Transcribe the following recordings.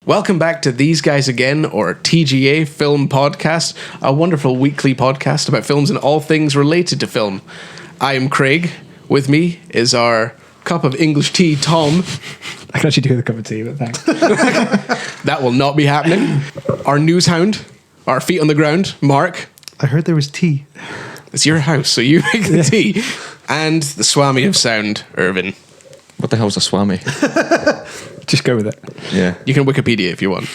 Welcome back to These Guys Again, or TGA Film Podcast, a wonderful weekly podcast about films and all things related to film. I am Craig. With me is our cup of English tea, Tom. I can actually do with a cup of tea, but thanks. That will not be happening. Our news hound, our feet on the ground, Mark. I heard there was tea. It's your house, so you make the tea. And the Swami of sound, Irvin. What the hell's a Swami? Just go with it. Yeah. You can Wikipedia if you want.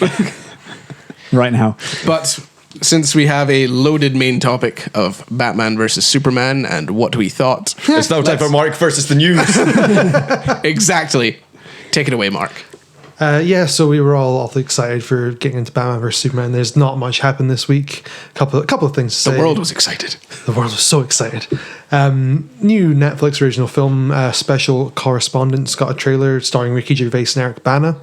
Right now. But since we have a loaded main topic of Batman versus Superman and what we thought... It's now time for Mark versus the news. Exactly. Take it away, Mark. So we were all awfully excited for getting into Batman vs Superman. There's not much happened this week. A couple of things to say. The world was excited. The world was so excited. New Netflix original film, Special Correspondents, got a trailer starring Ricky Gervais and Eric Bana.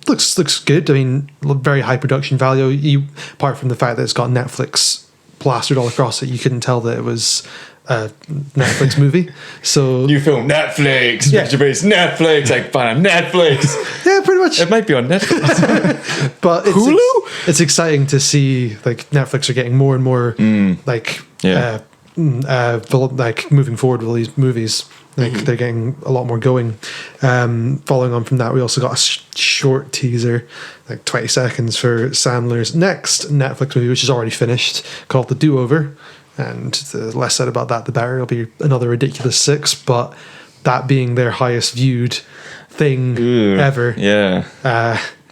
Looks good. I mean, very high production value. Apart from the fact that it's got Netflix plastered all across it, you couldn't tell that it was a Netflix movie. So New film, Netflix. Yeah. Ricky Gervais, Netflix. Like, bam, Netflix. yeah, pretty much. It might be on Netflix. But it's Hulu? It's exciting to see like Netflix are getting more and more like moving forward with these movies. Like they're getting a lot more going. Following on from that, we also got a short teaser, like 20 seconds, for Sandler's next Netflix movie, which is already finished, called The Do-Over. And the less said about that, the better. It'll be another ridiculous 6, but that being their highest viewed thing ever. Yeah.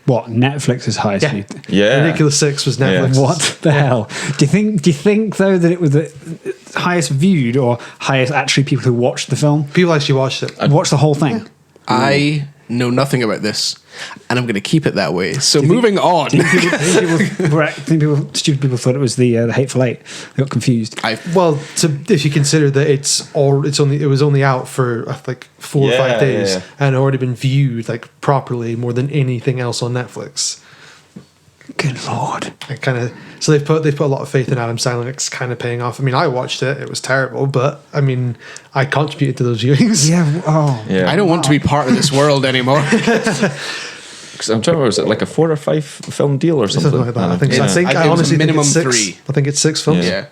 What? Netflix's highest viewed? Yeah. Ridiculous 6 was Netflix. What the hell? Do you think though that it was the highest viewed or highest actually people who watched the film? People actually watched it. Watched the whole thing? Yeah. I know nothing about this, and I'm going to keep it that way. So moving on. Stupid people thought it was the Hateful Eight. They got confused. If you consider that it was only out for like 4 or 5 days and already been viewed like properly more than anything else on Netflix. Good Lord. So they've put a lot of faith in Adam Sandler. It's kind of paying off. I mean, I watched it. It was terrible, but I mean, I contributed to those viewings. Yeah. I don't want to be part of this world anymore. Because I'm trying to remember, was it like a 4 or 5 film deal or something? Something like that. I think. I think I it was honestly minimum think it's 6. 3. I think it's 6 films. Yeah.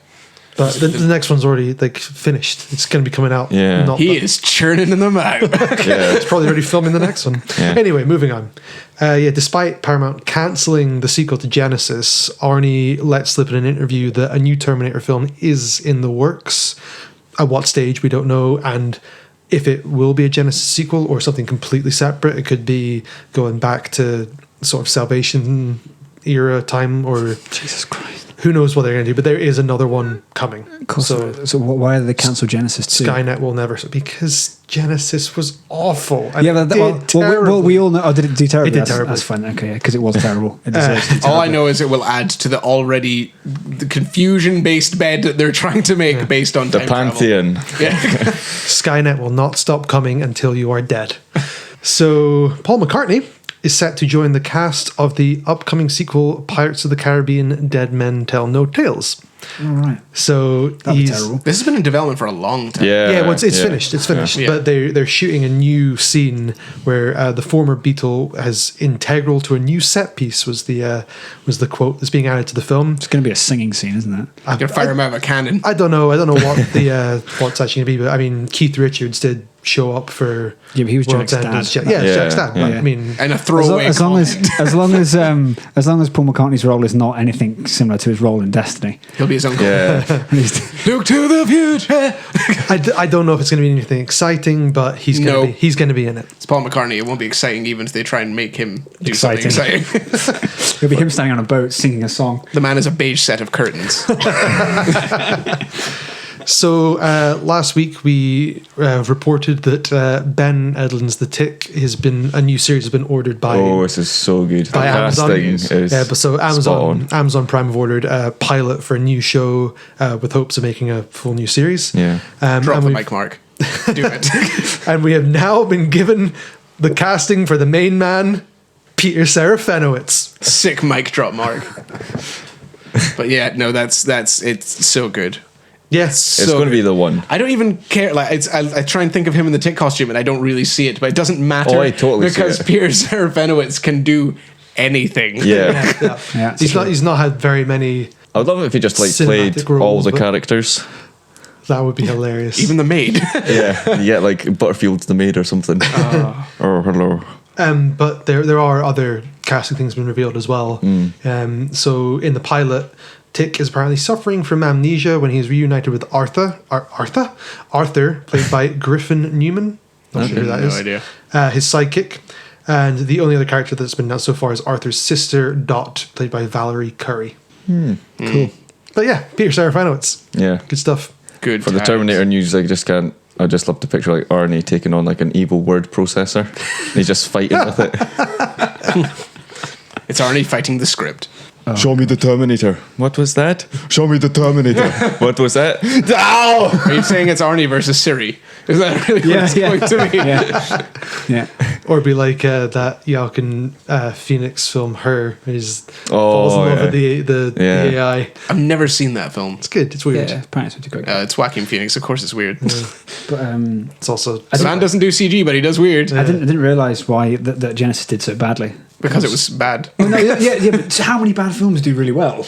But the next one's already like finished. It's going to be coming out. Yeah. He is churning them out. It's probably already filming the next one. Yeah. Anyway, moving on. Despite Paramount cancelling the sequel to Genesis, Arnie let slip in an interview that a new Terminator film is in the works. At what stage, we don't know. And if it will be a Genesis sequel or something completely separate, it could be going back to sort of Salvation era time, or Jesus Christ. Who knows what they're going to do, but there is another one coming. So why did they cancel Genesis 2? Skynet will never, because Genesis was awful. And we all know. Oh, did it do terribly? It did terribly. That's fine. Okay, because it was terrible. It deserves to be All I terrible. know is it will add to the already confusion-based bed that they're trying to make based on The time Pantheon. travel. Yeah. Skynet will not stop coming until you are dead. So Paul McCartney is set to join the cast of the upcoming sequel, Pirates of the Caribbean: Dead Men Tell No Tales. All right. So That'd be terrible. This has been in development for a long time. It's finished. It's finished. Yeah. But they're shooting a new scene where the former Beatle is integral to a new set piece. Was the quote that's being added to the film. It's going to be a singing scene, isn't it? You can fire him out of a cannon. I don't know what the what's actually going to be. But I mean, Keith Richards did show up for. Yeah, but he was World's Jack's End as dad. Jack's dad. Yeah. I mean, And a throwaway as long comment. as long as Paul McCartney's role is not anything similar to his role in Destiny. He'll be his uncle. Yeah. Look to the future. I don't know if it's going to be anything exciting, but he's going to be in it. It's Paul McCartney. It won't be exciting even if they try and make him do Exciting. something exciting. It'll be him standing on a boat singing a song. The man is a beige set of curtains. So last week we reported that Ben Edlund's The Tick a new series has been ordered by. Oh, this is so good. By Amazon. Amazon. Amazon Prime have ordered a pilot for a new show with hopes of making a full new series. Yeah. Drop the mic, Mark. Do it. And we have now been given the casting for the main man, Peter Serafinowicz. Sick mic drop, Mark. But yeah, no, that's it's so good. Yes, It's going to be the one. I don't even care. Like, I try and think of him in the Tick costume, and I don't really see it, but it doesn't matter. Oh, I totally see because it. Peter Serafinowicz can do anything. Yeah. Yeah, He's not had very many. I would love it if he just like played Cinematic all roles, the but- characters. That would be hilarious. Even the maid. Yeah, you get like Butterfield's the maid or something. Oh, hello. But there are other casting things been revealed as well. So in the pilot, Tick is apparently suffering from amnesia when he's reunited with Arthur, played by Griffin Newman. Not sure who that is. No idea. His sidekick. And the only other character that's been announced so far is Arthur's sister, Dot, played by Valerie Curry. cool. But yeah, Peter Serafinowicz. Yeah. Good stuff. Good For the times. Terminator news, I just can't. I just love to picture like Arnie taking on like an evil word processor. And he's just fighting with it. It's Arnie fighting the script. Show me the Terminator. What was that? Show me the Terminator. What was that? Ow! Are you saying it's Arnie versus Siri? Is that really what it's going to be? Yeah. Or be like that Joaquin Phoenix film, Her, is falls in love with the AI. I've never seen that film. It's good. It's weird. Yeah, apparently it's pretty great. It's Joaquin Phoenix. Of course, it's weird. But It's also The man doesn't do CG, but he does weird I didn't realize why that Genesis did so badly. because it was bad. Oh, no, yeah. But how many bad films do really well?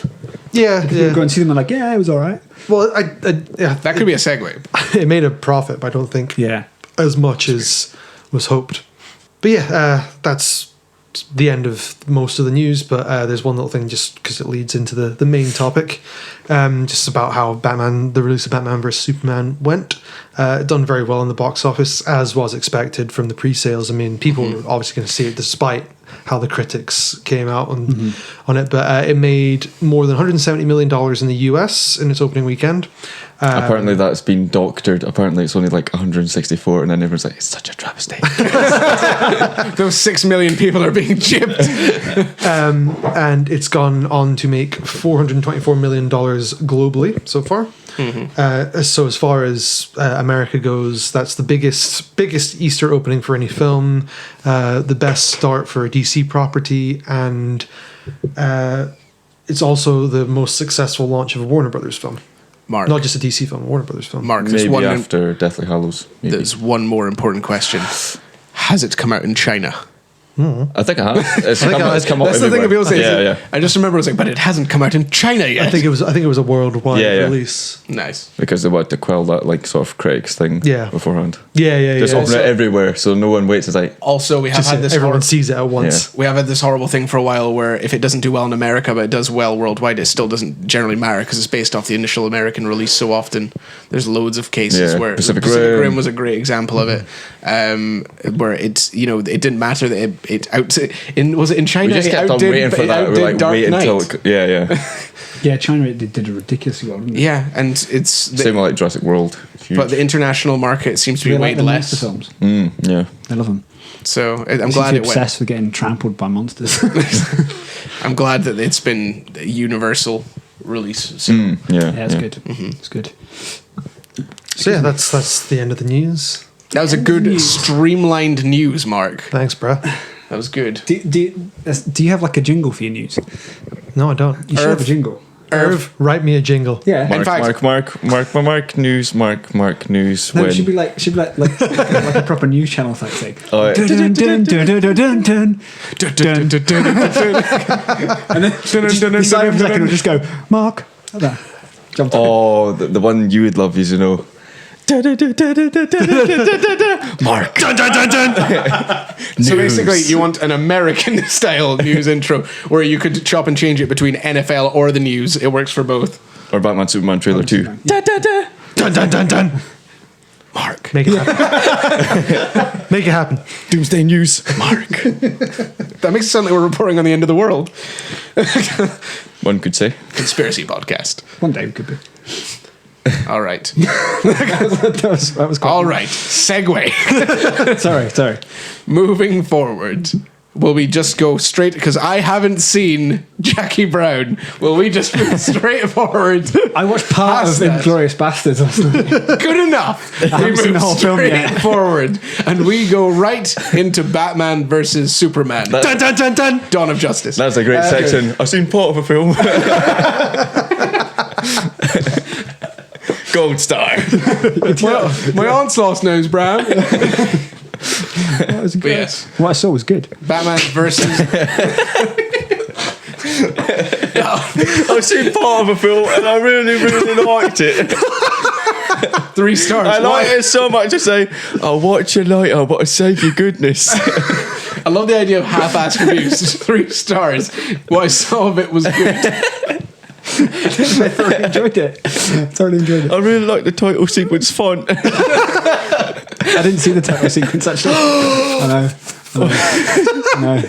yeah. People go and see them and like, yeah, it was all right. Well, That could be a segue. it made a profit, but I don't think Yeah. as much as was hoped. But yeah, that's the end of most of the news. But there's one little thing, just because it leads into the main topic, just about how the release of Batman vs Superman went. Done very well in the box office, as was expected from the pre-sales. I mean, people were obviously going to see it despite how the critics came out on it. But it made more than $170 million in the US in its opening weekend. Apparently that's been doctored. Apparently it's only like 164, and then everyone's like, it's such a travesty. Those 6 million people are being chipped. And it's gone on to make $424 million globally so far. So as far as America goes, that's the biggest Easter opening for any film, the best start for a DC property, and it's also the most successful launch of a Warner Brothers film. Mark, Not just a DC film, a Warner Brothers film. Mark, there's Maybe after Deathly Hallows. Maybe. there's one more important question. Has it come out in China? I think it has. It's come out That's the thing everywhere. people say. Yeah, yeah. I just remember I was like, but it hasn't come out in China yet. I think it was a worldwide Yeah, yeah. release. Nice. Because they want to quell that like sort of critics thing Yeah. beforehand. Yeah. Just open Also- it everywhere so no one waits. It's like, Also, we have Just had this everyone horror- sees it at once. we have had this horrible thing for a while where if it doesn't do well in America but it does well worldwide, it still doesn't generally matter because it's based off the initial American release so often. There's loads of cases Yeah, where Pacific Rim Rim was a great example of it, where it's, it didn't matter that was it in China? we just It kept on outdid- waiting for it that. We were outdid like, Dark wait until Knight. yeah. Yeah, China did a ridiculously well, didn't they? Yeah, and it's Same with like Jurassic World. Huge. but the international market seems to be They like way the less. monster films. Yeah. I love them. So I'm They seem glad to be it went. obsessed with getting trampled by monsters. I'm glad that it's been a universal release. So Yeah. Yeah, it's good. It's good. So yeah, that's the end of the news. that was a good streamlined news, Mark. Thanks, bruh. That was good. Do you have like a jingle for your news? No, I don't. You should have a jingle. Irv, write me a jingle. Yeah. In fact- Mark news. Mark news. No, when it should be like a proper news channel type thing. Oh, yeah. Dun, dun, dun, dun, dun, dun, dun. And then the silent second will just go, Mark. Like that. Jumped on it. Oh, the one you would love is, Mark. So basically, you want an American style news intro where you could chop and change it between NFL or the news. It works for both. Or Batman Superman trailer 2. Dun dun dun dun. Mark. Make it happen. Make it happen. Doomsday News. Mark. That makes it sound like we're reporting on the end of the world. One could say. Conspiracy podcast. One day we could be. All right. that was quite All right. Segue. Sorry. Moving forward. Will we just go straight? Because I haven't seen Jackie Brown. Will we just move straight forward? I watched part Past of that. Inglourious Bastards last night. Good enough. We haven't seen move the whole film straight yet. forward, and we go right into Batman versus Superman. Dun dun dun dun. Dawn of Justice. That's a great section. I've seen part of a film. Gold star. My aunt's lost nose, Bram. That was But good. yes, What I saw was good. Batman versus I've seen part of a film and I really, really liked it. 3 stars. I like it so much to say, I'll watch it later, but I save your goodness. I love the idea of half-assed reviews. 3 stars. What I saw of it was good. I thoroughly enjoyed it. I really like the title sequence font. I didn't see the title sequence actually. I know.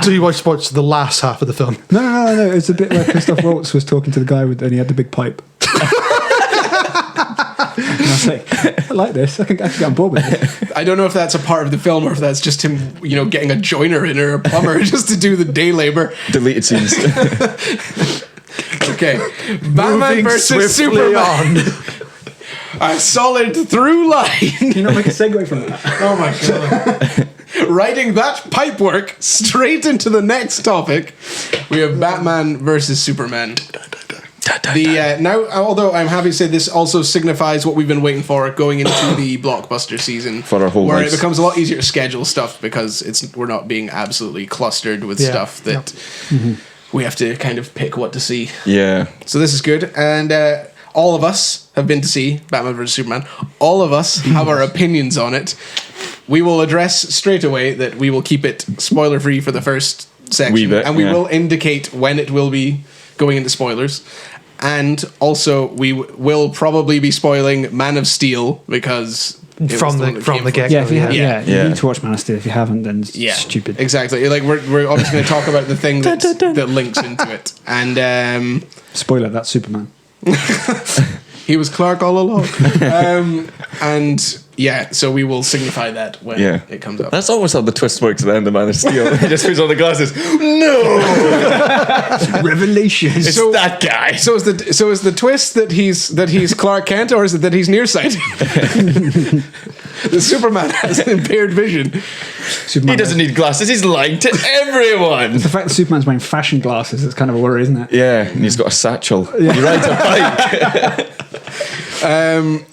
So you watched the last half of the film? No. It's a bit where Christoph Waltz was talking to the guy and he had the big pipe. And I was like, I like this. I can get on board with it. I don't know if that's a part of the film or if that's just him, getting a joiner in or a plumber just to do the day labor. Deleted scenes. Okay. Batman Moving versus swiftly Superman. A solid through line. Can you not make a segue from that? Oh my god. Riding that pipework straight into the next topic, we have Batman versus Superman. Now, although I'm happy to say this also signifies what we've been waiting for going into the blockbuster season, For our whole where lives. it becomes a lot easier to schedule stuff because we're not being absolutely clustered with stuff that we have to kind of pick what to see. Yeah. So this is good, and all of us have been to see Batman vs Superman. All of us have our opinions on it. We will address straight away that we will keep it spoiler free for the first section, Wee bit, and we yeah. will indicate when it will be going into spoilers. And also, we will probably be spoiling Man of Steel because it was From one the that came get-go. Yeah, if you Yeah. you need to watch Man of Steel. If you haven't, then it's stupid. Exactly. Like we're obviously going to talk about the thing that links into it, and Spoiler, that's Superman. he was Clark all along. And yeah, so we will signify that when it comes up. That's almost how the twist works at the end of Man of Steel. He just puts on the glasses. No! Revelation. It's that guy. So is the twist that he's Clark Kent, or is it that he's nearsighted? The Superman has impaired vision. Superman He doesn't need glasses. He's lying to everyone. The fact that Superman's wearing fashion glasses is kind of a worry, isn't it? Yeah, and he's got a satchel. He rides a bike.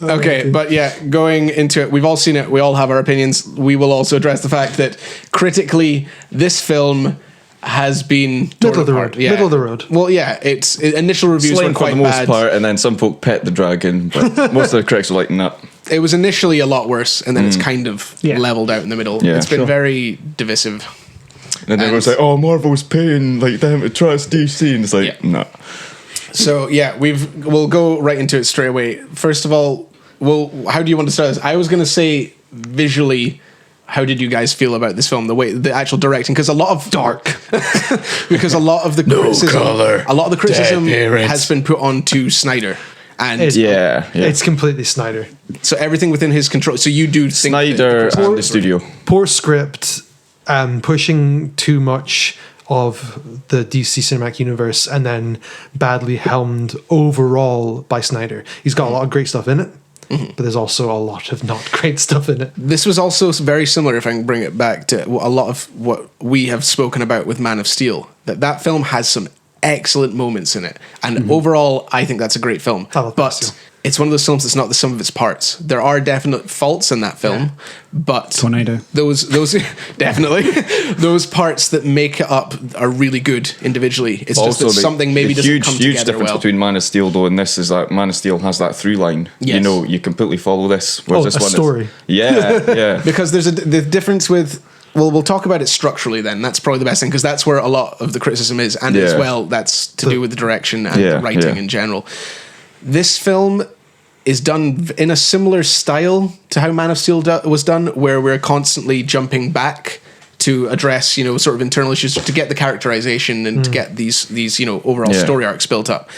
Okay, but yeah, going into it, we've all seen it. We all have our opinions. We will also address the fact that critically, this film has been Middle of the apart. road. Middle of the road. Well, yeah, initial reviews Slain were for quite the most bad. part, and then some folk pet the dragon, but most of the critics were like, nah. It was initially a lot worse, and then it's kind of leveled out in the middle. Yeah, it's been sure. very divisive. And then everyone's like, oh, Marvel's paying like them to trust DC, and it's like, nah. So yeah, we'll go right into it straight away. First of all, how do you want to start this? I was going to say visually, how did you guys feel about this film? The actual directing, because a lot of because a lot of the criticism has been put onto Snyder, and It's completely Snyder. so everything within his control. So you do think Snyder that and the studio. Poor script, pushing too much of the DC cinematic universe, and then badly helmed overall by Snyder. He's got a lot of great stuff in it, but there's also a lot of not great stuff in it. This was also very similar, if I can bring it back to a lot of what we have spoken about with Man of Steel, that film has some excellent moments in it. And overall, I think that's a great film. I love but Man of Steel. it's one of those films that's not the sum of its parts. There are definite faults in that film, but Tornado. those definitely those parts that make it up are really good individually. It's just that something maybe doesn't come huge together difference well. between Man of Steel though and this is that Man of Steel has that through line. Yes. You know, you completely follow this. Whereas this A one story. Is, yeah. Because there's the difference with. Well, we'll talk about it structurally then. That's probably the best thing because that's where a lot of the criticism is, and as well, that's to do with the direction and the writing in general. This film is done in a similar style to how Man of Steel was done, where we're constantly jumping back to address, sort of internal issues to get the characterization and to get these overall story arcs built up.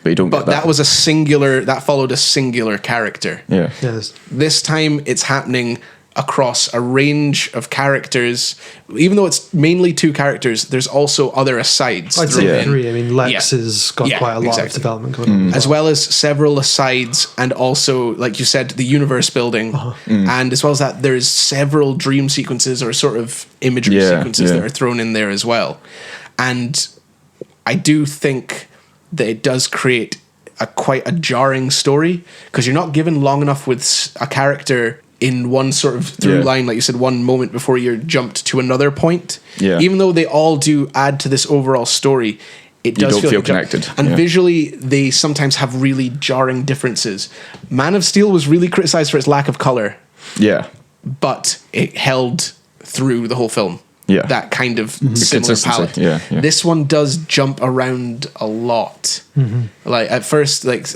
But you don't. But get that was that followed a singular character. Yeah. Yes. This time it's happening across a range of characters. Even though it's mainly 2 characters, there's also other asides. I'd thrown say in. 3. I mean, Lex has got quite a lot of development going on. As well as several asides, and also, like you said, the universe building. And as well as that, there's several dream sequences or sort of imagery sequences that are thrown in there as well. And I do think that it does create quite a jarring story, because you're not given long enough with a character in one sort of through line, like you said, one moment before you're jumped to another point. Yeah. Even though they all do add to this overall story, it does don't feel like a jump. connected. And Yeah. visually, they sometimes have really jarring differences. Man of Steel was really criticized for its lack of color, Yeah. but it held through the whole film. Yeah. That kind of similar Consistency. palette. Yeah, yeah. This one does jump around a lot. Like at first, like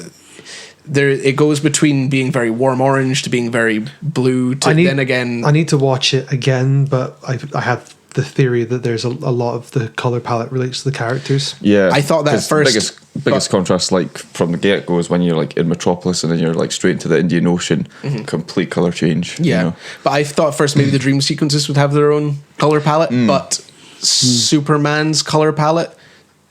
there, it goes between being very warm orange to being very blue to then again. I need to watch it again, but I have the theory that there's a lot of the color palette relates to the characters. Yeah, I thought that 'cause first, biggest contrast, like from the get go, is when you're like in Metropolis and then you're like straight into the Indian Ocean, complete color change. Yeah, you know? but I thought at first maybe the dream sequences would have their own color palette, but Superman's color palette,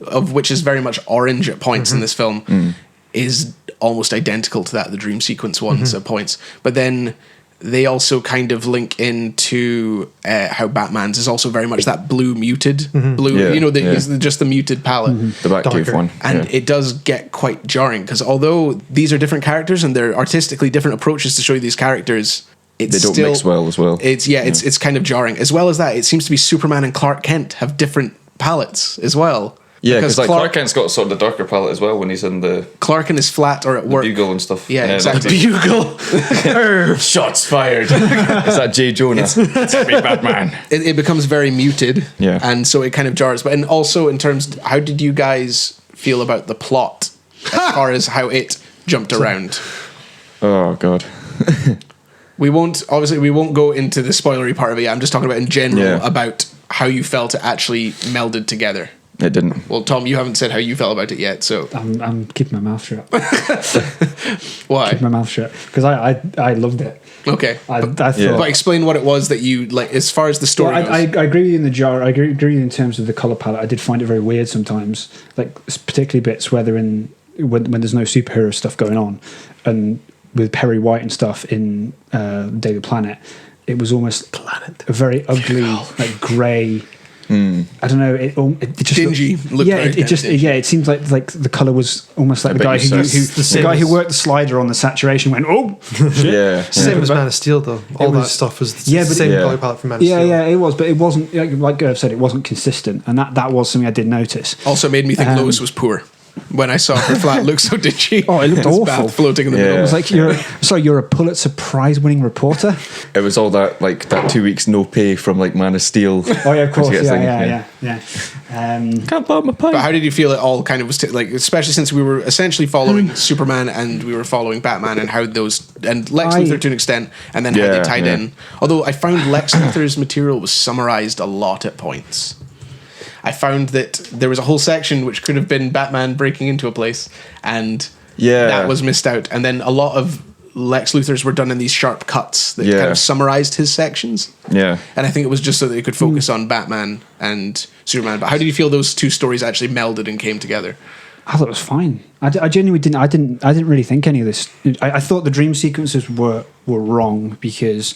of which is very much orange at points in this film, is almost identical to that the dream sequence ones at points. But then they also kind of link into how Batman's is also very much that blue muted blue. Yeah, you know, yeah. is just the muted palette. The Batcave Darker. one, And it does get quite jarring because although these are different characters and they're artistically different approaches to show you these characters, it's they don't still, mix well as well. It's kind of jarring. As well as that, it seems to be Superman and Clark Kent have different palettes as well. Yeah, because like Clark Kent's got sort of the darker palette as well when he's in the Clark in his flat or at work. bugle and stuff. Yeah, exactly. Bugle. Shots fired. Is that J. Jonah? It's me, Batman. It becomes very muted. Yeah. And so it kind of jars. But and also in terms, how did you guys feel about the plot as far as how it jumped around? Oh god. We won't go into the spoilery part of it yet. I'm just talking about in general about how you felt it actually melded together. It didn't. Well, Tom, you haven't said how you felt about it yet, so I'm keeping my mouth shut. why? Keeping my mouth shut because I loved it. Okay. I thought. But explain what it was that you like as far as the story Well, goes. I agree with you in the jar. I agree with you in terms of the color palette. I did find it very weird sometimes, like particularly bits where they're in when there's no superhero stuff going on, and with Perry White and stuff in Daily Planet, it was almost a very ugly, like grey. I don't know. It just dingy. It seems like the color was almost like the guy who worked the slider on the saturation went Yeah. Same as Man of Steel though. All that stuff was the same color palette from Man of Steel. Yeah, it was, but it wasn't like Gerv said. It wasn't consistent, and that was something I did notice. Also made me think Lois was poor when I saw her flat look so dingy. Oh, it looked This awful. bath floating in the Yeah. middle. It was like you're a Pulitzer Prize winning reporter. It was all that 2 weeks no pay from like Man of Steel. Oh yeah, of course. Yeah. Can't buy my pint. But how did you feel it all kind of was especially since we were essentially following Superman and we were following Batman and how those and Lex Luthor to an extent and then how they tied in. Although I found Lex Luthor's material was summarized a lot at points. I found that there was a whole section which could have been Batman breaking into a place and that was missed out. And then a lot of Lex Luthor's were done in these sharp cuts that kind of summarized his sections. Yeah. And I think it was just so that they could focus on Batman and Superman. But how did you feel those two stories actually melded and came together? I thought it was fine. I genuinely didn't. I didn't really think any of this. I thought the dream sequences were wrong because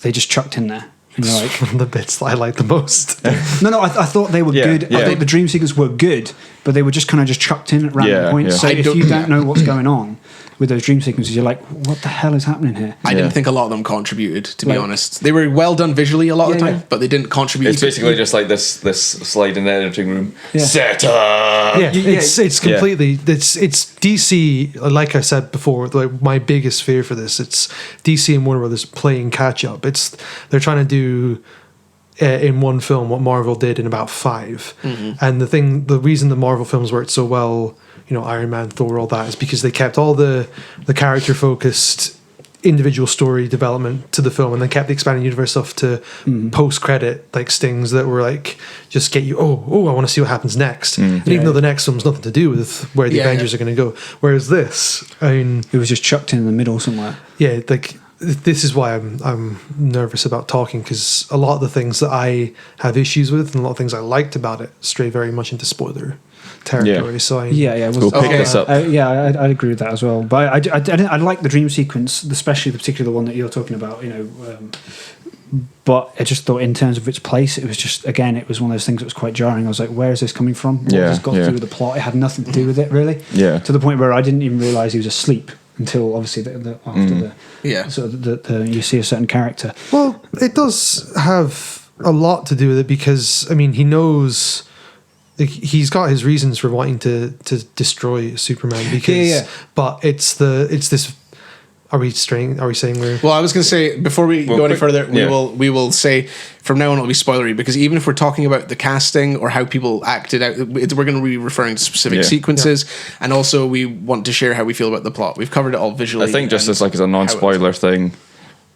they just chucked in there. And you're like, One of the bits that I like the most. No, I thought they were good. I thought the dream sequences were good, but they were just kind of just chucked in at random points. So if you don't know what's going on with those dream sequences, you're like, what the hell is happening here? I didn't think a lot of them contributed, to be honest. They were well done visually a lot of the time, but they didn't contribute. It's basically just like this slide in the editing room. Set up. Yeah, it's completely it's DC. Like I said before, like my biggest fear for this, it's DC and Warner Brothers playing catch up. They're trying to do in one film what Marvel did in about 5, and the reason the Marvel films worked so well, Iron Man, Thor, all that, is because they kept all the character focused individual story development to the film, and then kept the expanded universe stuff to post credit like stings that were like just get you I want to see what happens next, and even though the next film's nothing to do with where the Avengers are going to go, whereas this, I mean, it was just chucked in the middle somewhere. Yeah, like this is why I'm nervous about talking, because a lot of the things that I have issues with and a lot of things I liked about it stray very much into spoiler territory. Yeah. So we'll pick this up. I'd agree with that as well. But I like the dream sequence, especially the particular one that you're talking about. But I just thought, in terms of its place, it was just, again, it was one of those things that was quite jarring. I was like, where is this coming from? What has this got to do with the plot? It had nothing to do with it, really. Yeah. To the point where I didn't even realise he was asleep until, obviously, after you see a certain character. Well, it does have a lot to do with it, because, I mean, he knows he's got his reasons for wanting to destroy Superman because, but it's this. Are we saying we're? Well, I was going to say before we go any further, we will say from now on it'll be spoilery, because even if we're talking about the casting or how people acted out, we're going to be referring to specific sequences, and also we want to share how we feel about the plot. We've covered it all visually. I think just as a non-spoiler thing,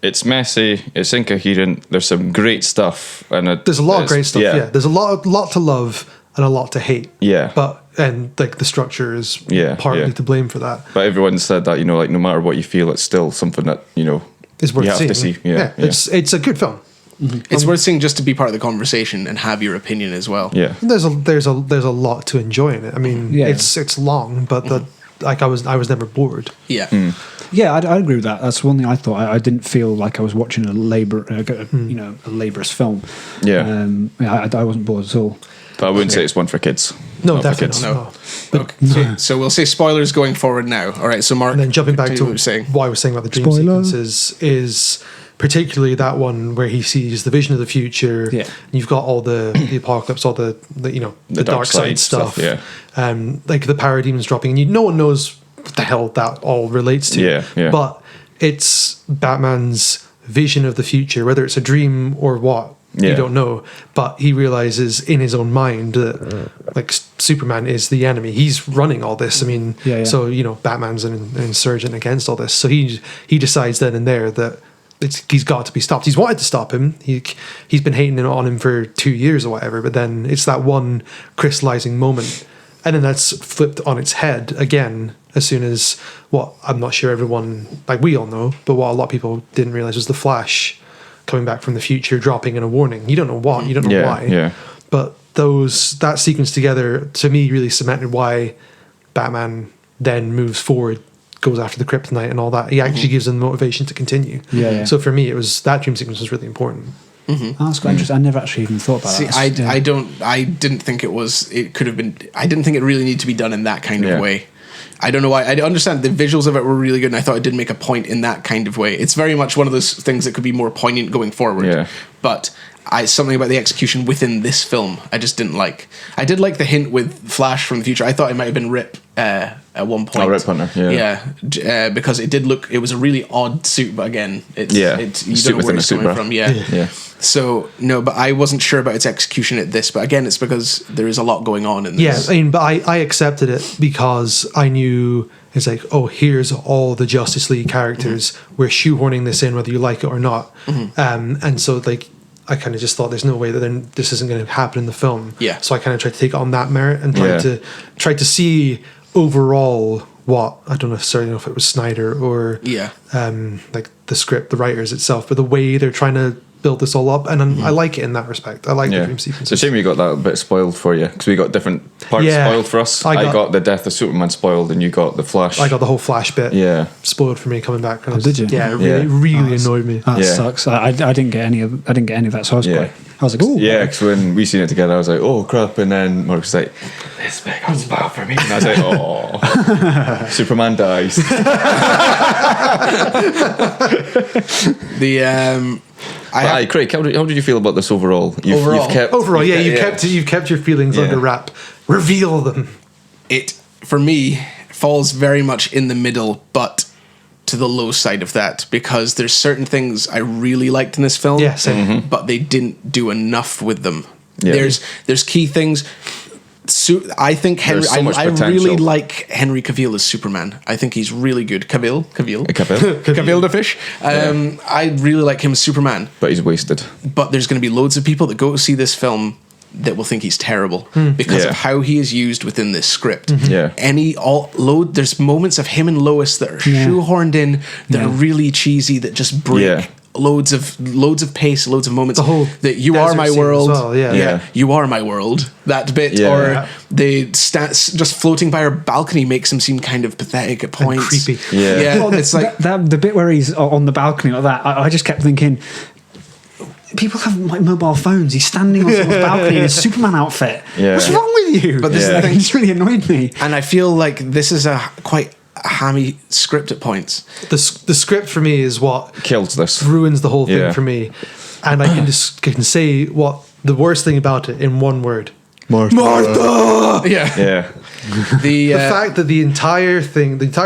it's messy, it's incoherent. There's some great stuff, and there's a lot of great stuff. Yeah, there's a lot to love and a lot to hate. Yeah, and like the structure is partly to blame for that. But everyone said that, like no matter what you feel, it's still something that is worth you have seeing. to see. Yeah. It's a good film. Mm-hmm. It's worth seeing just to be part of the conversation and have your opinion as well. Yeah, and there's a lot to enjoy in it. I mean, it's long, but I was never bored. Yeah. Yeah, I agree with that. That's one thing I thought. I didn't feel like I was watching a laborious film. Yeah, I wasn't bored at all. But I wouldn't say it's one for kids. No, not definitely for kids. not. No. Okay, so we'll say spoilers going forward now. All right, so Mark, and then jumping back to what I was saying about the dream sequences is particularly that one where he sees the vision of the future. Yeah, and you've got all the apocalypse, all the dark side stuff. Yeah, like the parademons dropping, and no one knows what the hell that all relates to. Yeah. But it's Batman's vision of the future, whether it's a dream or what. You don't know, but he realizes in his own mind that like Superman is the enemy. He's running all this. I mean, so Batman's an insurgent against all this. So he decides then and there that he's got to be stopped. He's wanted to stop him. He's been hating on him for 2 years or whatever. But then it's that one crystallizing moment, and then that's flipped on its head again as soon as what I'm not sure everyone, like we all know, but what a lot of people didn't realize was the Flash coming back from the future, dropping in a warning. You don't know what, you don't know why. Yeah. But that sequence together, to me, really cemented why Batman then moves forward, goes after the kryptonite and all that. He actually gives them the motivation to continue. Yeah. So for me, it was that dream sequence was really important. Mm-hmm. Oh, that's quite interesting. I never actually even thought about that. I didn't think it could have been. I didn't think it really needed to be done in that kind of way. I don't know why. I understand the visuals of it were really good, and I thought it did make a point in that kind of way. It's very much one of those things that could be more poignant going forward. Yeah. But something about the execution within this film, I just didn't like. I did like the hint with Flash from the future. I thought it might have been Rip at one point. Oh, Rip Hunter, yeah. Because it did look. It was a really odd suit, but again, you don't know where it's coming from. Yeah. So no, but I wasn't sure about its execution at this. But again, it's because there is a lot going on in this. Yeah, I mean, but I accepted it because I knew it's like, oh, here's all the Justice League characters. Mm-hmm. We're shoehorning this in, whether you like it or not. Mm-hmm. And so like, I kind of just thought there's no way that then this isn't going to happen in the film. Yeah. So I kind of tried to take it on that merit and tried to see overall what, I don't necessarily know if it was Snyder or like the script, the writers itself, but the way they're trying to build this all up, and I like it in that respect. I like the dream sequences. It's a shame you got that bit spoiled for you, because we got different parts spoiled for us. I got the death of Superman spoiled, and you got the Flash. I got the whole Flash bit spoiled for me coming back. Did you? Yeah, it really annoyed me. That sucks. I didn't get any of that, so I was like, oh. Yeah, because when we seen it together, I was like, oh crap, and then Mark was like, this bit got spoiled for me, and I was like, oh, Superman dies. Craig, how did you feel about this overall? You've kept your feelings under wrap. Reveal them. It, for me, falls very much in the middle, but to the low side of that, because there's certain things I really liked in this film, but they didn't do enough with them. Yeah. There's key things. I think Henry. I really like Henry Cavill as Superman. I think he's really good. Cavill the fish. I really like him as Superman. But he's wasted. But there's going to be loads of people that go to see this film that will think he's terrible because of how he is used within this script. Mm-hmm. There's moments of him and Lois that are shoehorned in that are really cheesy, that just break. Loads of pace, loads of moments. That you are my world. Well, you are my world. That bit, or the stats just floating by her balcony makes him seem kind of pathetic at points. And creepy. Well, it's like the bit where he's on the balcony like that. I just kept thinking, people have like mobile phones. He's standing on someone's balcony in a Superman outfit. Yeah. What's wrong with you? But this is the thing. It's really annoyed me. And I feel like this is a quite hammy script at points. The script for me is what kills this, ruins the whole thing for me. And I can say what the worst thing about it in one word: Martha! Yeah. Yeah. The The fact that the entire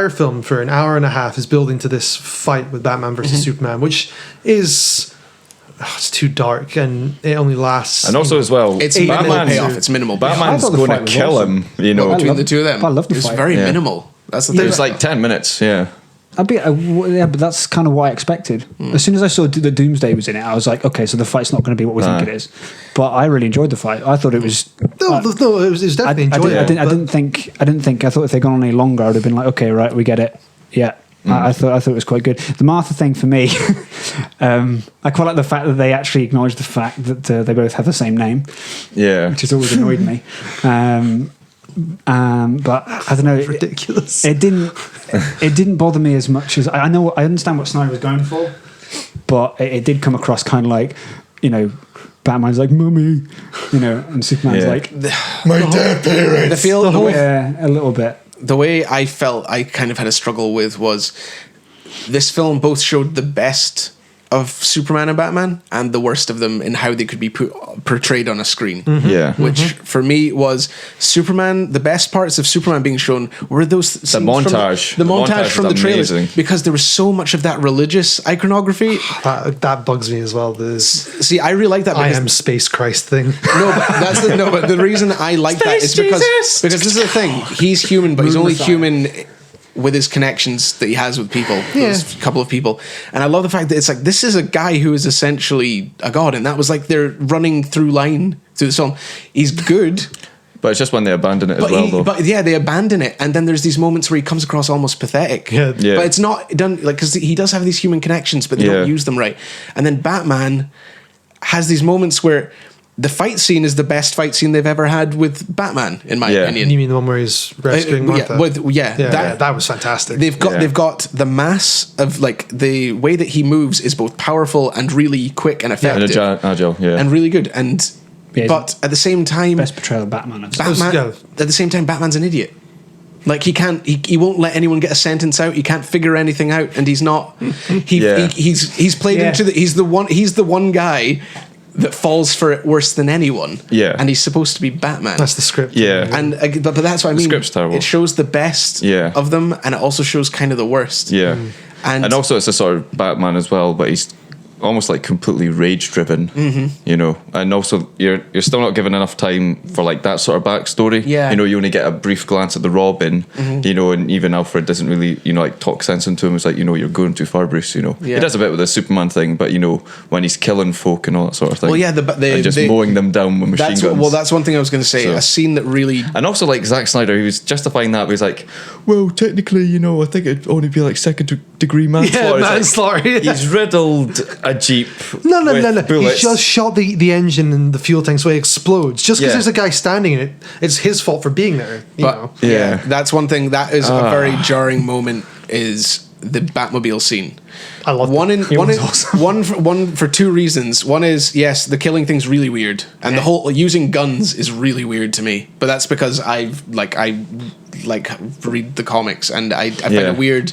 film for an hour and a half is building to this fight with Batman versus Superman, which is it's too dark and it only lasts. And also as well, it's Eight minimal minutes. payoff. It's minimal. I Batman's thought the going fight to was kill awesome. him. You know, between the two of them. I love the It's fight. very Yeah. minimal. That's the it thing. was like 10 minutes. Yeah. Yeah, but that's kind of what I expected. As soon as I saw that Doomsday was in it, I was like, okay, so the fight's not going to be what we think it is. But I really enjoyed the fight. I thought it was. No, it was definitely enjoyable. I didn't think. I thought if they'd gone on any longer, I would have been like, okay, right, we get it. Yeah. I thought it was quite good. The Martha thing for me, I quite like the fact that they actually acknowledged the fact that they both have the same name, Yeah. which has always annoyed me. But I don't know. Ridiculous. It didn't bother me as much as I understand what Snyder was going for, but it did come across kind of like, Batman's like mummy, and Superman's Yeah. like My dead parents. a little bit. The way I felt I kind of had a struggle with was this film both showed the best of Superman and Batman and the worst of them in how they could be portrayed on a screen. Yeah. Which for me was Superman. The best parts of Superman being shown were those scenes montage. the The montage montage from is the trailers, amazing. because there was so much of that religious iconography. That bugs me as well. See, I really like that. I Because am Space Christ thing. but the reason I like that is because this is the thing. He's human, but he's only human with his connections that he has with people. Those couple of people. And I love the fact that it's like, this is a guy who is essentially a god, and that was like their running through line through the film. He's good. But it's just when they abandon it as well, though. But yeah, they abandon it, and then there's these moments where he comes across almost pathetic. Yeah. Yeah. But it's not done like, because he does have these human connections, but they don't use them right. And then Batman has these moments where the fight scene is the best fight scene they've ever had with Batman, in my opinion. You mean the one where he's rescuing Martha? That was fantastic. They've got the mass of like the way that he moves is both powerful and really quick and effective And agile, yeah. and really good. And but at the same time, Best portrayal of Batman. at the same time, Batman's an idiot. Like he won't let anyone get a sentence out. He can't figure anything out, and he's not. He's played into he's the one guy that falls for it worse than anyone. Yeah. And he's supposed to be Batman. That's the script. Yeah. And but that's what I mean. script's terrible. It shows the best of them, and it also shows kind of the worst. Yeah. And also it's a sort of Batman as well, but he's almost like completely rage driven, and also you're still not given enough time for like that sort of backstory. Yeah. You only get a brief glance at the Robin, and even Alfred doesn't really like talk sense into him. It's like, you're going too far, Bruce. He does a bit with the Superman thing, but when he's killing folk and all that sort of thing. Well, yeah, and just mowing them down with machine guns. Well, that's one thing I was going to say. So- A scene that really. And also, like, Zack Snyder, he was justifying that. He was like, well, technically, I think it'd only be like second-degree manslaughter. Yeah, It's like, manslaughter. he's riddled a Jeep No. with bullets. He just shot the engine and the fuel tank so it explodes. Just because Yeah. there's a guy standing in it, it's his fault for being there. You know. But Yeah. that's one thing that is a very jarring moment. Is the Batmobile scene. I love one for two reasons. One is, yes, the killing thing's really weird, and the whole using guns is really weird to me. But that's because I read the comics, and I find it weird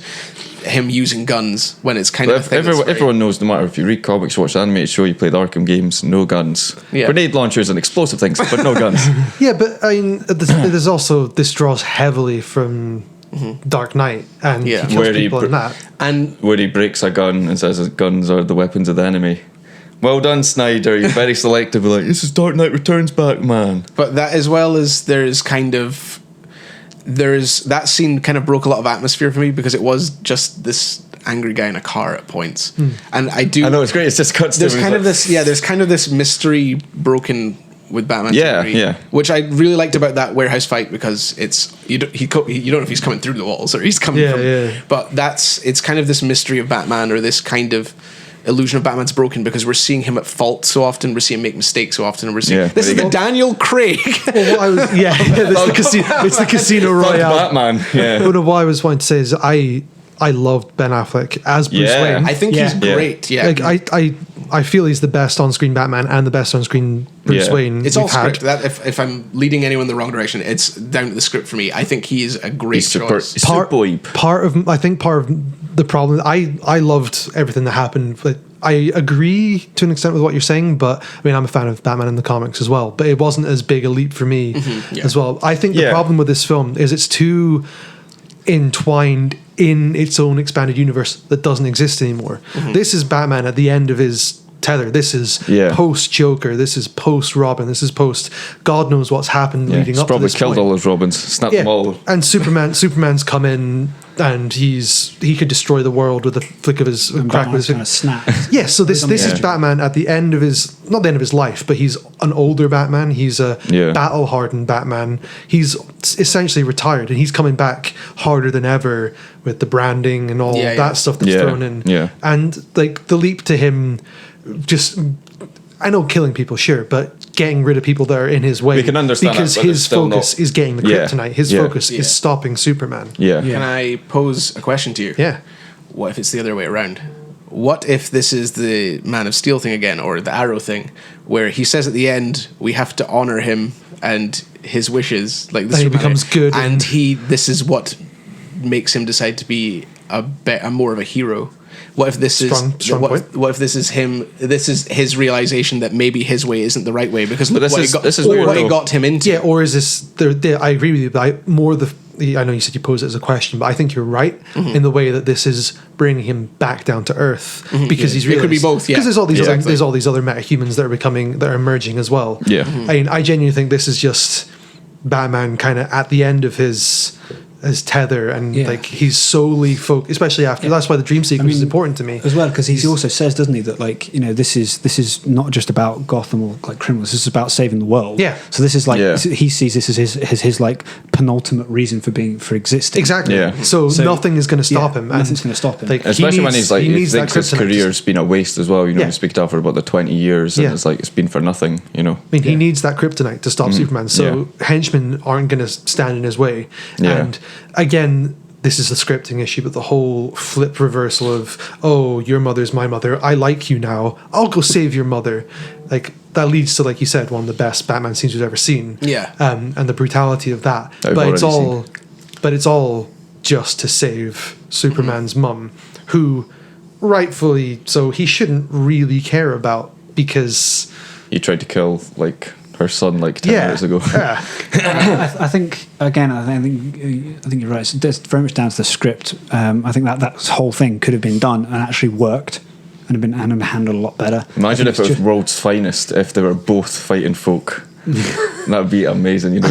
him using guns when it's kind of a thing. Everyone knows, no matter if you read comics, watch the animated show, you play the Arkham games, no guns. Yeah. Grenade launchers and explosive things, but no guns. Yeah, but I mean, there's also, this draws heavily from Dark Knight, and he kills Where he people in that. And Where he breaks a gun and says that guns are the weapons of the enemy. Well done, Snyder. You're very selective. Like, this is Dark Knight Returns Batman. but that, as well as there's that scene kind of broke a lot of atmosphere for me, because it was just this angry guy in a car at points, and I know it's great. It's just cuts. there's kind of this mystery broken with Batman. Yeah, theory, yeah. Which I really liked about that warehouse fight, because it's you don't know if he's coming through the walls or he's coming from. Yeah. But it's kind of this mystery of Batman, or this kind of illusion of Batman's broken, because we're seeing him at fault so often, we're seeing him make mistakes so often, and we're seeing this is the Daniel Craig. It's the Casino Fuck Royale. Batman. Yeah. But what I was wanting to say is I loved Ben Affleck as Bruce Wayne. I think he's great. Yeah, Like, I feel he's the best on-screen Batman and the best on-screen Bruce Wayne. it's all we've had. script. That if I'm leading anyone in the wrong direction, it's down to the script for me. I think he is a great choice. Superb. Part of the problem. I loved everything that happened I agree to an extent with what you're saying, but I mean, I'm a fan of Batman in the comics as well, but it wasn't as big a leap for me as well. I think the problem with this film is it's too entwined in its own expanded universe that doesn't exist anymore. This is Batman at the end of his tether. This is post Joker. This is post Robin. This is post God knows what's happened leading up to this probably killed all his Robins, snapped them all. And Superman's come in and he could destroy the world with a flick of his crack with his kind of snap. Yeah, so this is Batman at the end of his, not the end of his life, but he's an older Batman. He's a battle hardened Batman. He's essentially retired, and he's coming back harder than ever with the branding and all that stuff that's thrown in. Yeah. And like the leap to him, just, I know killing people, sure, but getting rid of people that are in his way. We can understand because that, but his focus is getting the kryptonite. His focus is stopping Superman. Can I pose a question to you? Yeah. What if it's the other way around? What if this is the Man of Steel thing again, or the Arrow thing, where he says at the end we have to honor him and his wishes, like the he becomes good, and this is what makes him decide to be a more of a hero. What if this what if this is him? This is his realization that maybe his way isn't the right way, because look what he got him into. Yeah, or is this? I agree with you, but I know you said you posed it as a question, but I think you're right in the way that this is bringing him back down to earth, because he's realized, it could be both. Yeah, because there's all these other metahumans that are emerging as well. Yeah, I mean, I genuinely think this is just Batman kind of at the end of his tether, and like he's solely focused, especially after that's why the dream sequence is important to me as well, because he also says, doesn't he, that like, you know, this is not just about Gotham or like criminals, this is about saving the world. So this is like he sees this as his like penultimate reason for existing. Exactly. So nothing is going to stop him. Nothing's going to stop him. Like, especially when he's like, he thinks his career's been a waste as well. You know, we speak to for about the 20 years, and it's like it's been for nothing. You know, I mean, he needs that kryptonite to stop Superman. So henchmen aren't going to stand in his way. And again, this is a scripting issue, but the whole flip reversal of, oh, your mother's my mother, I like you now, I'll go save your mother, like that leads to, like you said, one of the best Batman scenes we've ever seen. And the brutality of that. But it's all just to save Superman's mum, who rightfully so he shouldn't really care about, because he tried to kill like her son like 10 minutes ago. I think you're right. It's very much down to the script. I think that whole thing could have been done and actually worked and have been handled a lot better. Imagine if it was World's Finest, if they were both fighting folk. That would be amazing. You know,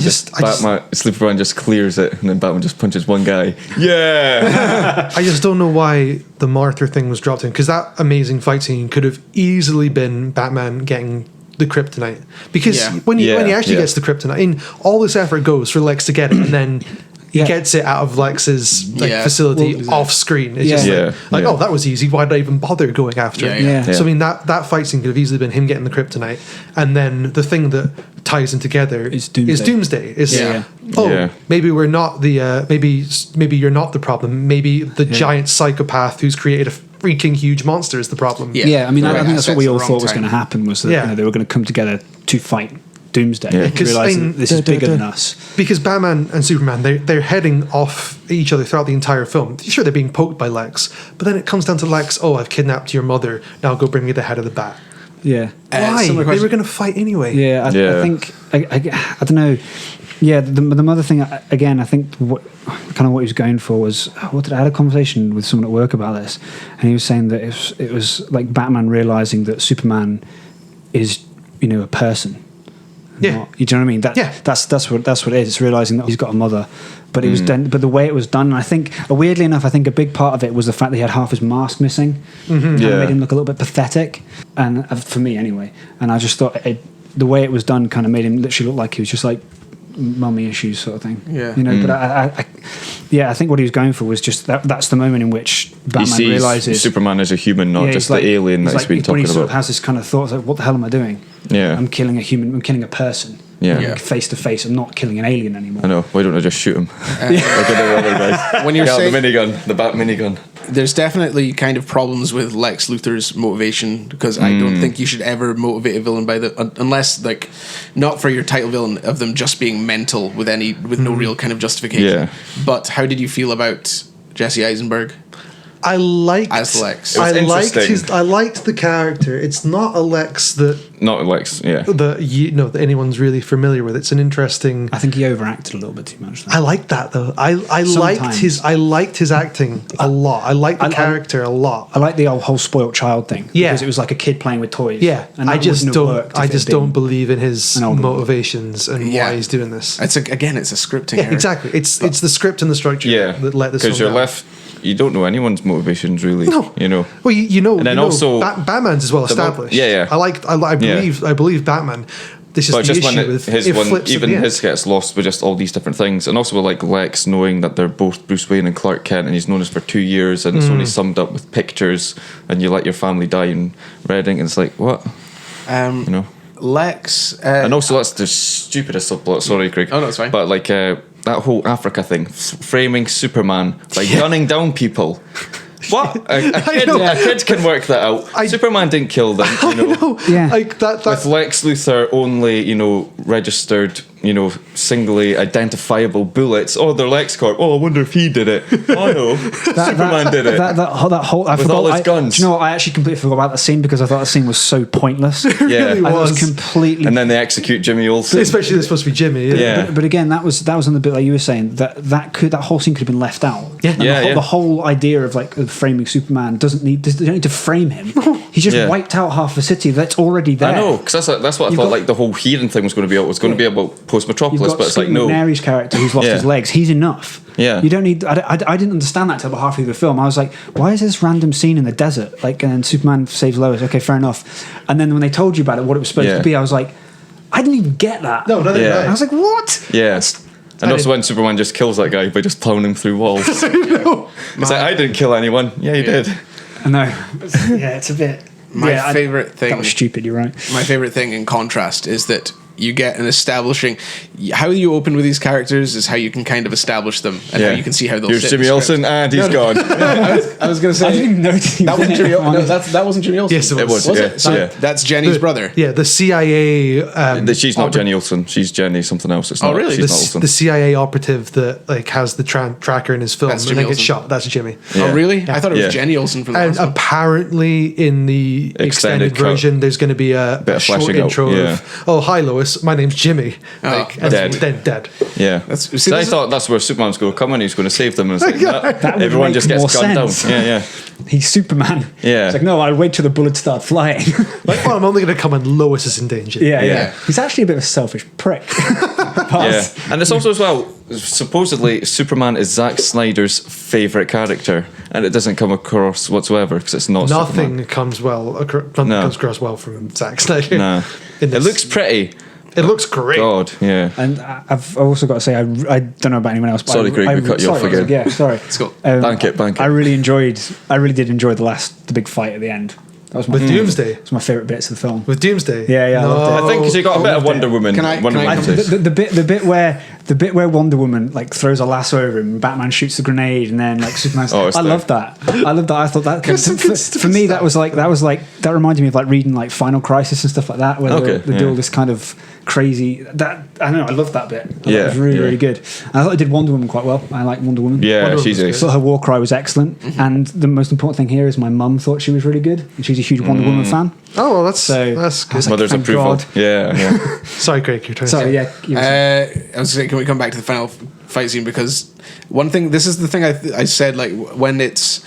Superman just clears it, and then Batman just punches one guy. Yeah. I just don't know why the Martha thing was dropped in, because that amazing fight scene could have easily been Batman getting the kryptonite, because when he actually gets the kryptonite, all this effort goes for Lex to get it, and then he gets it out of Lex's facility off screen. It's just oh, that was easy. Why did I even bother going after it? So I mean, that fight scene could have easily been him getting the kryptonite, and then the thing that ties them together is Doomsday. Maybe we're not the maybe you're not the problem. Maybe the giant psychopath who's created a freaking huge monster is the problem. I mean, I think that's what we all thought was going to happen, was that they were going to come together to fight Doomsday, realizing this is bigger than us. Because Batman and Superman, they're heading off each other throughout the entire film. Sure, they're being poked by Lex, but then it comes down to Lex, oh, I've kidnapped your mother, now go bring me the head of the bat. Why? They were going to fight anyway. I think I don't know. The mother thing again. I think what he was going for was, I had a conversation with someone at work about this, and he was saying that it was like Batman realizing that Superman is, you know, a person. Not, you know what I mean? That's what it is. It's realizing that he's got a mother, but it was done. But the way it was done, and I think, weirdly enough, a big part of it was the fact that he had half his mask missing. It made him look a little bit pathetic, and for me anyway. And I just thought the way it was done kind of made him literally look like he was just like mummy issues sort of thing. You know. But I think what he was going for was just that's the moment in which Batman realizes Superman is a human, not just the alien that he's been talking about. When he sort of has this kind of thought, like, what the hell am I doing? I'm killing a human. I'm killing a person. Face to face. I'm not killing an alien anymore. I know. Why don't I just shoot him? Like the other guys. When you're saying the minigun, the Bat minigun. There's definitely kind of problems with Lex Luthor's motivation, because I don't think you should ever motivate a villain by unless, like, not for your title villain of them just being mental with no real kind of justification. But how did you feel about Jesse Eisenberg? I liked as Lex. It was I liked the character. It's not a Lex Not Lex, yeah. that anyone's really familiar with. It's an interesting. I think he overacted a little bit too much. I liked that though. I liked his acting a lot. I liked the character a lot. I like the whole spoiled child thing. Yeah, because it was like a kid playing with toys. Yeah, and I just don't believe believe in his motivations and why he's doing this. It's a scripting error. Exactly. It's the script and the structure that let this. Because you're left. You don't know anyone's motivations really. No. You know. Well, you know. And then also, also Batman's as well established. Yeah. I believe Batman. This is but the just issue when with his it one, flips at even the end. his gets lost with just all these different things, and also with like Lex knowing that they're both Bruce Wayne and Clark Kent, and he's known us for 2 years, and it's only summed up with pictures, and you let your family die in Reading, and it's like what, you know. Lex, and also that's the stupidest subplot. Sorry, Craig. Oh no, it's fine. But like that whole Africa thing, framing Superman by gunning down people. What? A kid can work that out. Superman didn't kill them, you know. I know. Yeah. Like that. With Lex Luthor only, you know, registered, you know, singly identifiable bullets. Oh, they're Lex Corp. Oh, I wonder if he did it. Oh no, Superman did it. That whole I With forgot, all his guns. Do you know what? I actually completely forgot about that scene because I thought the scene was so pointless. Yeah. really I was was. completely. And then they execute Jimmy Olsen. Especially they're supposed to be Jimmy. Yeah. But again, that was on the bit like you were saying that whole scene could have been left out. Yeah. And the whole idea of like of framing Superman they don't need to frame him. He just wiped out half the city that's already there. I know, because that's what I thought. Like the whole hearing thing was going to be. It was going to be about post Metropolis, but it's like no. Mary's character who's lost his legs. He's enough. Yeah. You don't need. I didn't understand that till about halfway through the film. I was like, why is this random scene in the desert? Like, and Superman saves Lois. Okay, fair enough. And then when they told you about it, what it was supposed to be, I was like, I didn't even get that. No, I was like, what? Yeah. And also when Superman just kills that guy by just plowing him through walls. It's like, I didn't kill anyone. Yeah, you did. I know. Yeah, it's a bit. My favorite thing. That was stupid. You're right. My favorite thing in contrast is that you get an establishing. How you open with these characters is how you can kind of establish them and how you can see how they'll. Here's fit Jimmy in the script. Olsen, and he's gone. I was going to say I didn't even notice that wasn't Jimmy. No, that wasn't Jimmy Olsen. Yes, it was. Was it? So that's Jenny's brother. Yeah, the CIA. She's not Jenny Olsen. She's Jenny something else. It's not. really? She's not Olsen. The CIA operative that like has the tracker in his film That's and Jimmy then gets Olsen. shot. That's Jimmy. Yeah. Oh, really? I thought it was Yeah. Jenny Olsen from the And last one. apparently, in the extended cut. version, there's going to be a Bit of short fleshing out, intro yeah. of, "Oh, hi, Lois. My name's Jimmy." And Dead. Then dead. Yeah. That's- So I thought that's where Superman's going to come and he's going to save them. And it's like, That would everyone make just gets more gunned down. sense. Yeah. He's Superman. Yeah. It's like, no, I'll wait till the bullets start flying. Like, well, I'm only going to come when Lois is in danger. Yeah. He's actually a bit of a selfish prick. Yeah. And it's also as well, supposedly Superman is Zack Snyder's favourite character, and it doesn't come across whatsoever because it's not Nothing Superman. comes comes across well from Zack Snyder. No. In It this- looks pretty. It looks great. God, yeah. And I've also got to say, I don't know about anyone else. But Sorry, Greg, we cut you off again. Yeah, sorry. Let's go. Bank it. I really did enjoy the big fight at the end. That was my With Doomsday. It's my favourite bits of the film. With Doomsday. Yeah, I loved it. I think because you got a bit of Wonder Woman. Can I- Wonder can I- Woman taste. The bit where Wonder Woman like throws a lasso over him, and Batman shoots the grenade, and then like Superman's. Oh, it's I there. love that. I thought that some good stuff. for me that reminded me of like reading like Final Crisis and stuff like that, where they do all this kind of crazy. That I don't know. I loved that bit. I thought it was really good. And I thought I did Wonder Woman quite well. I like Wonder Woman. Yeah, Wonder she's Woman's a. I thought her war cry was excellent, and the most important thing here is my mum thought she was really good, and she's a huge Wonder Woman fan. Oh, well, that's So that's I was good. like, Mother's thank approval. God. Yeah. Sorry, Greg, you're trying to So say. yeah, you were I was saying, can we come back to the final fight scene? Because one thing, this is the thing I said, like when it's,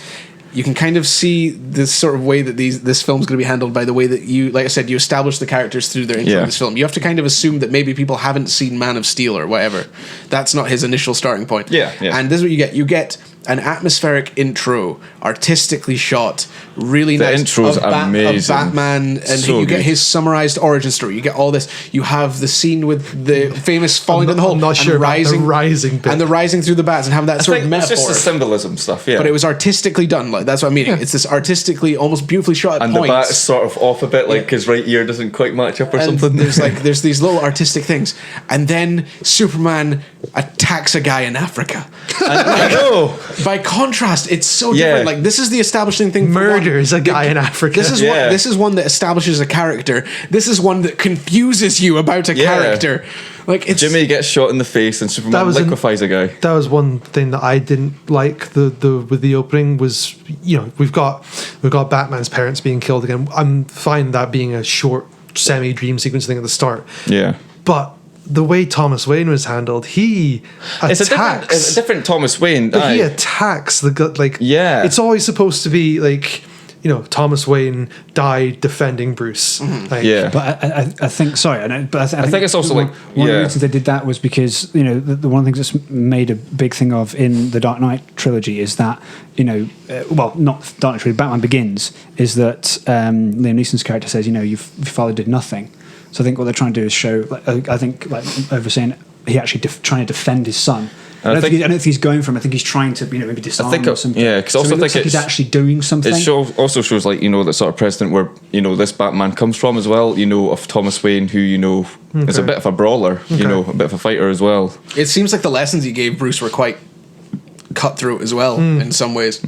you can kind of see this sort of way that this film's going to be handled by the way that you, like I said, you establish the characters through their intro in this film. You have to kind of assume that maybe people haven't seen Man of Steel or whatever. That's not his initial starting point. Yeah. And this is what you get. You get an atmospheric intro, artistically shot, really The nice. intro's of amazing. Batman, and So you get good. his summarized origin story. You get all this. You have the scene with the famous falling down the hole. I'm not and sure about the rising bit. and the rising through the bats, and have that I sort think of it's metaphor. just the symbolism stuff. Yeah. But it was artistically done. Like that's what I'm meaning. It's this artistically, almost beautifully shot at and points. the bat's sort of off a bit, like his right ear doesn't quite match up or and something. there's these little artistic things, and then Superman attacks a guy in Africa. I know. By contrast, it's so Yeah. different. Like this is the establishing thing. For Murders one. a guy in Africa. This is Yeah. one. This is one that establishes a character. This is one that confuses you about a Yeah. character. Like it's Jimmy gets shot in the face and Superman liquefies a guy. That was one thing that I didn't like with the opening was, we've got Batman's parents being killed again. I'm fine that being a short semi-dream sequence thing at the start. Yeah. But the way Thomas Wayne was handled, he attacks. It's a different Thomas Wayne. He attacks the gut. Yeah. It's always supposed to be Thomas Wayne died defending Bruce. Yeah. But I think, sorry, I think it's also one of the reasons they did that was because, the one of the things that's made a big thing of in the Dark Knight trilogy is that, not Dark Knight trilogy, Batman Begins, is that Liam Neeson's character says, your father did nothing. So I think what they're trying to do is show, overseeing he actually trying to defend his son. I don't think he's going for him. I think he's trying to, maybe disarm him or something. Yeah, because also it looks like he's actually doing something. It also shows that sort of precedent where this Batman comes from as well. Of Thomas Wayne, who is a bit of a brawler. A bit of a fighter as well. It seems like the lessons he gave Bruce were quite cutthroat as well in some ways.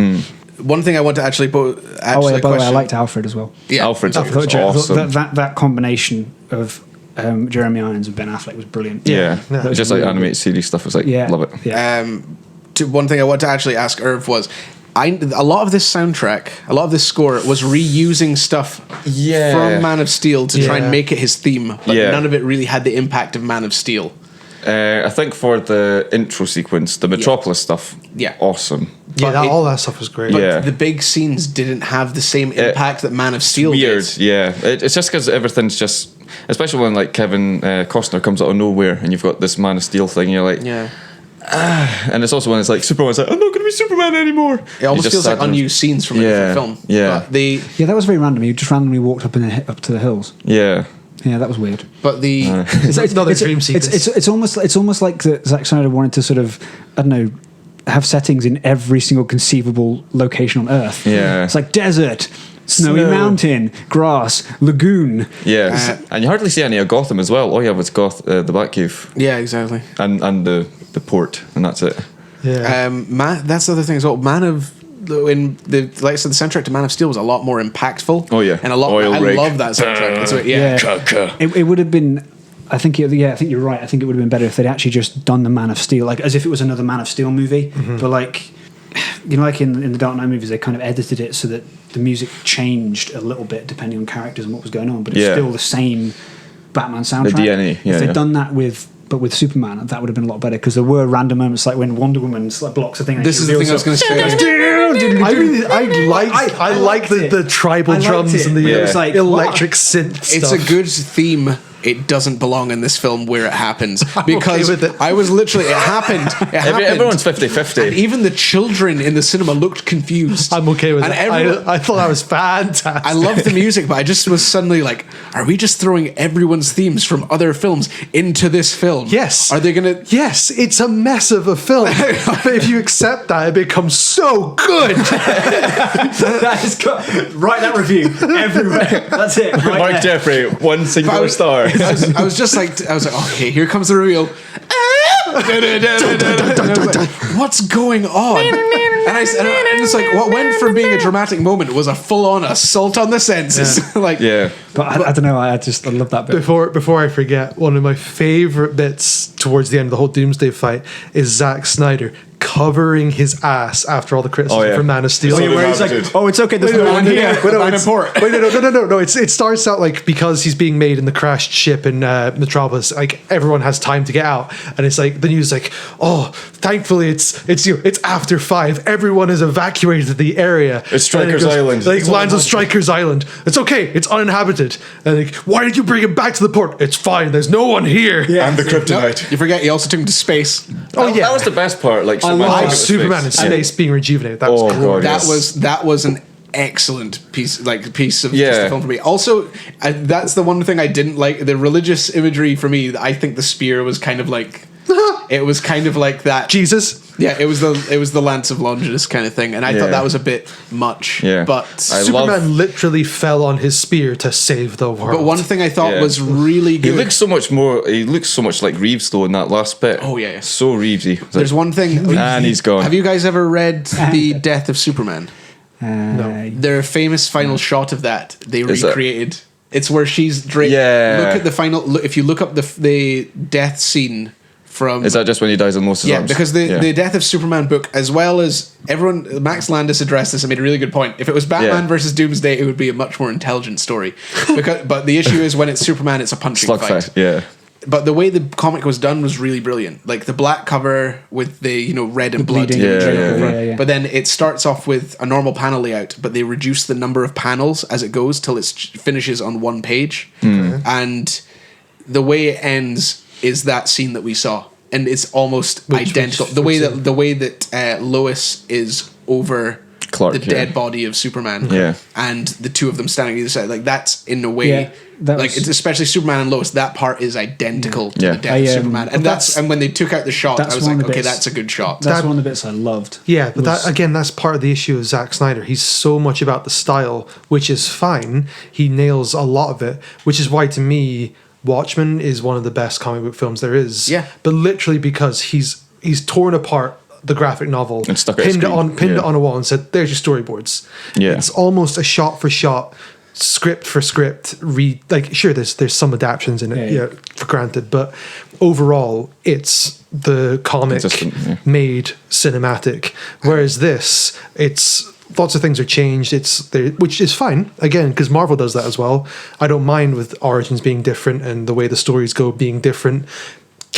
One thing I want to actually by the way, I liked Alfred as well. Yeah, Alfred's awesome. That combination of Jeremy Irons and Ben Affleck was brilliant. Yeah. Just really animated series stuff was love it. Yeah. One thing I want to actually ask Irv was, a lot of this soundtrack, a lot of this score was reusing stuff from Man of Steel to try and make it his theme, but none of it really had the impact of Man of Steel. I think for the intro sequence, the Metropolis stuff, awesome. Yeah, all that stuff was great. But the big scenes didn't have the same impact that Man of Steel weird, did. Yeah. It's just because everything's just... Especially when Kevin Costner comes out of nowhere and you've got this Man of Steel thing, you're like... Yeah. And it's also when it's Superman's I'm not going to be Superman anymore. It almost feels like unused scenes from a different film. Yeah. But that was very random. You just randomly walked up to the hills. Yeah. Yeah, that was weird. But it's another dream sequence. It's almost like that Zack Snyder wanted to sort of, I don't know, have settings in every single conceivable location on Earth. Yeah. It's like desert, snowy mountain, grass, lagoon. Yeah. And you hardly see any of Gotham as well. All you have is the Batcave. Yeah, exactly. And the port, and that's it. Yeah. That's the other thing as well. The soundtrack to Man of Steel was a lot more impactful. Oh yeah, and I love that soundtrack. It would have been. I think you're right. I think it would have been better if they'd actually just done the Man of Steel, as if it was another Man of Steel movie. Mm-hmm. But like in the Dark Knight movies, they kind of edited it so that the music changed a little bit depending on characters and what was going on. But it's still the same Batman soundtrack. The DNA. Yeah, if they'd done that with Superman, that would have been a lot better because there were random moments like when Wonder Woman blocks a thing. This is the thing I was going to say. I like the tribal drums and the electric synth stuff. It's a good theme. It doesn't belong in this film where it happens because I was literally it happened. Everyone's 50-50. And even the children in the cinema looked confused. I'm okay with it. I thought that was fantastic. I love the music, but I just was suddenly like, are we just throwing everyone's themes from other films into this film? Yes. Are they gonna? Yes, it's a mess of a film. But if you accept that, it becomes so good. That is good. Write that review everywhere. That's it. Right Mark Jeffrey, one single star. I was like, okay, here comes the reveal. What's going on? And it's like what went from being a dramatic moment was a full-on assault on the senses. But I don't know. I love that bit. Before I forget, one of my favorite bits towards the end of the whole Doomsday fight is Zack Snyder covering his ass after all the criticism for Man of Steel. Where he's like, it's okay, there's no one here. No, it starts out because he's being made in the crashed ship in Metropolis, everyone has time to get out, and it's like the news thankfully it's after 5, everyone is evacuated the area. It's Stryker's Island. Lands on Stryker's Island. It's okay, it's uninhabited. And why did you bring him back to the port? It's fine, there's no one here. Yeah. And the kryptonite. No, you forget he also took him to space. That was the best part. Superman in space being rejuvenated. That was cool. That was an excellent piece of just the film for me. Also, that's the one thing I didn't like. The religious imagery for me, I think the spear was kind of like it was kind of like that Jesus. Yeah, it was the Lance of Longinus kind of thing, and I thought that was a bit much. Yeah. But Superman literally fell on his spear to save the world. But one thing I thought was really good. He looks so much like Reeves though in that last bit. Oh yeah. So Reevesy. There's one thing. And he's gone. Have you guys ever read The Death of Superman? No. Their famous final shot of that they recreated It's where she's draped. Yeah. Look at the final. Look, if you look up the death scene from. Is that just when he dies on Lois's arms? Because the Death of Superman book, as well as everyone, Max Landis addressed this and made a really good point. If it was Batman versus Doomsday, it would be a much more intelligent story. But the issue is when it's Superman, it's a punching fight. Yeah. But the way the comic was done was really brilliant. Like the black cover with the red and blood imagery. Yeah. But then it starts off with a normal panel layout, but they reduce the number of panels as it goes till it finishes on one page. And the way it ends is that scene that we saw, and it's almost identical. The way that Lois is over Clark, the dead body of Superman, and the two of them standing either side, like that's in a way. Yeah. It's especially Superman and Lois. That part is identical to the death of Superman, and when they took out the shot, I was like, okay, that's a good shot. That's one of the bits I loved. Yeah, but that's part of the issue of Zack Snyder. He's so much about the style, which is fine. He nails a lot of it, which is why to me, Watchmen is one of the best comic book films there is. Yeah, but literally because he's torn apart the graphic novel and stuck pinned it on a wall and said, "There's your storyboards." Yeah, it's almost a shot for shot, script for script read. Like, sure, there's some adaptions in it, for granted, but overall, it's the comic made cinematic. Whereas this, it's lots of things are changed. Which is fine again because Marvel does that as well. I don't mind with origins being different and the way the stories go being different.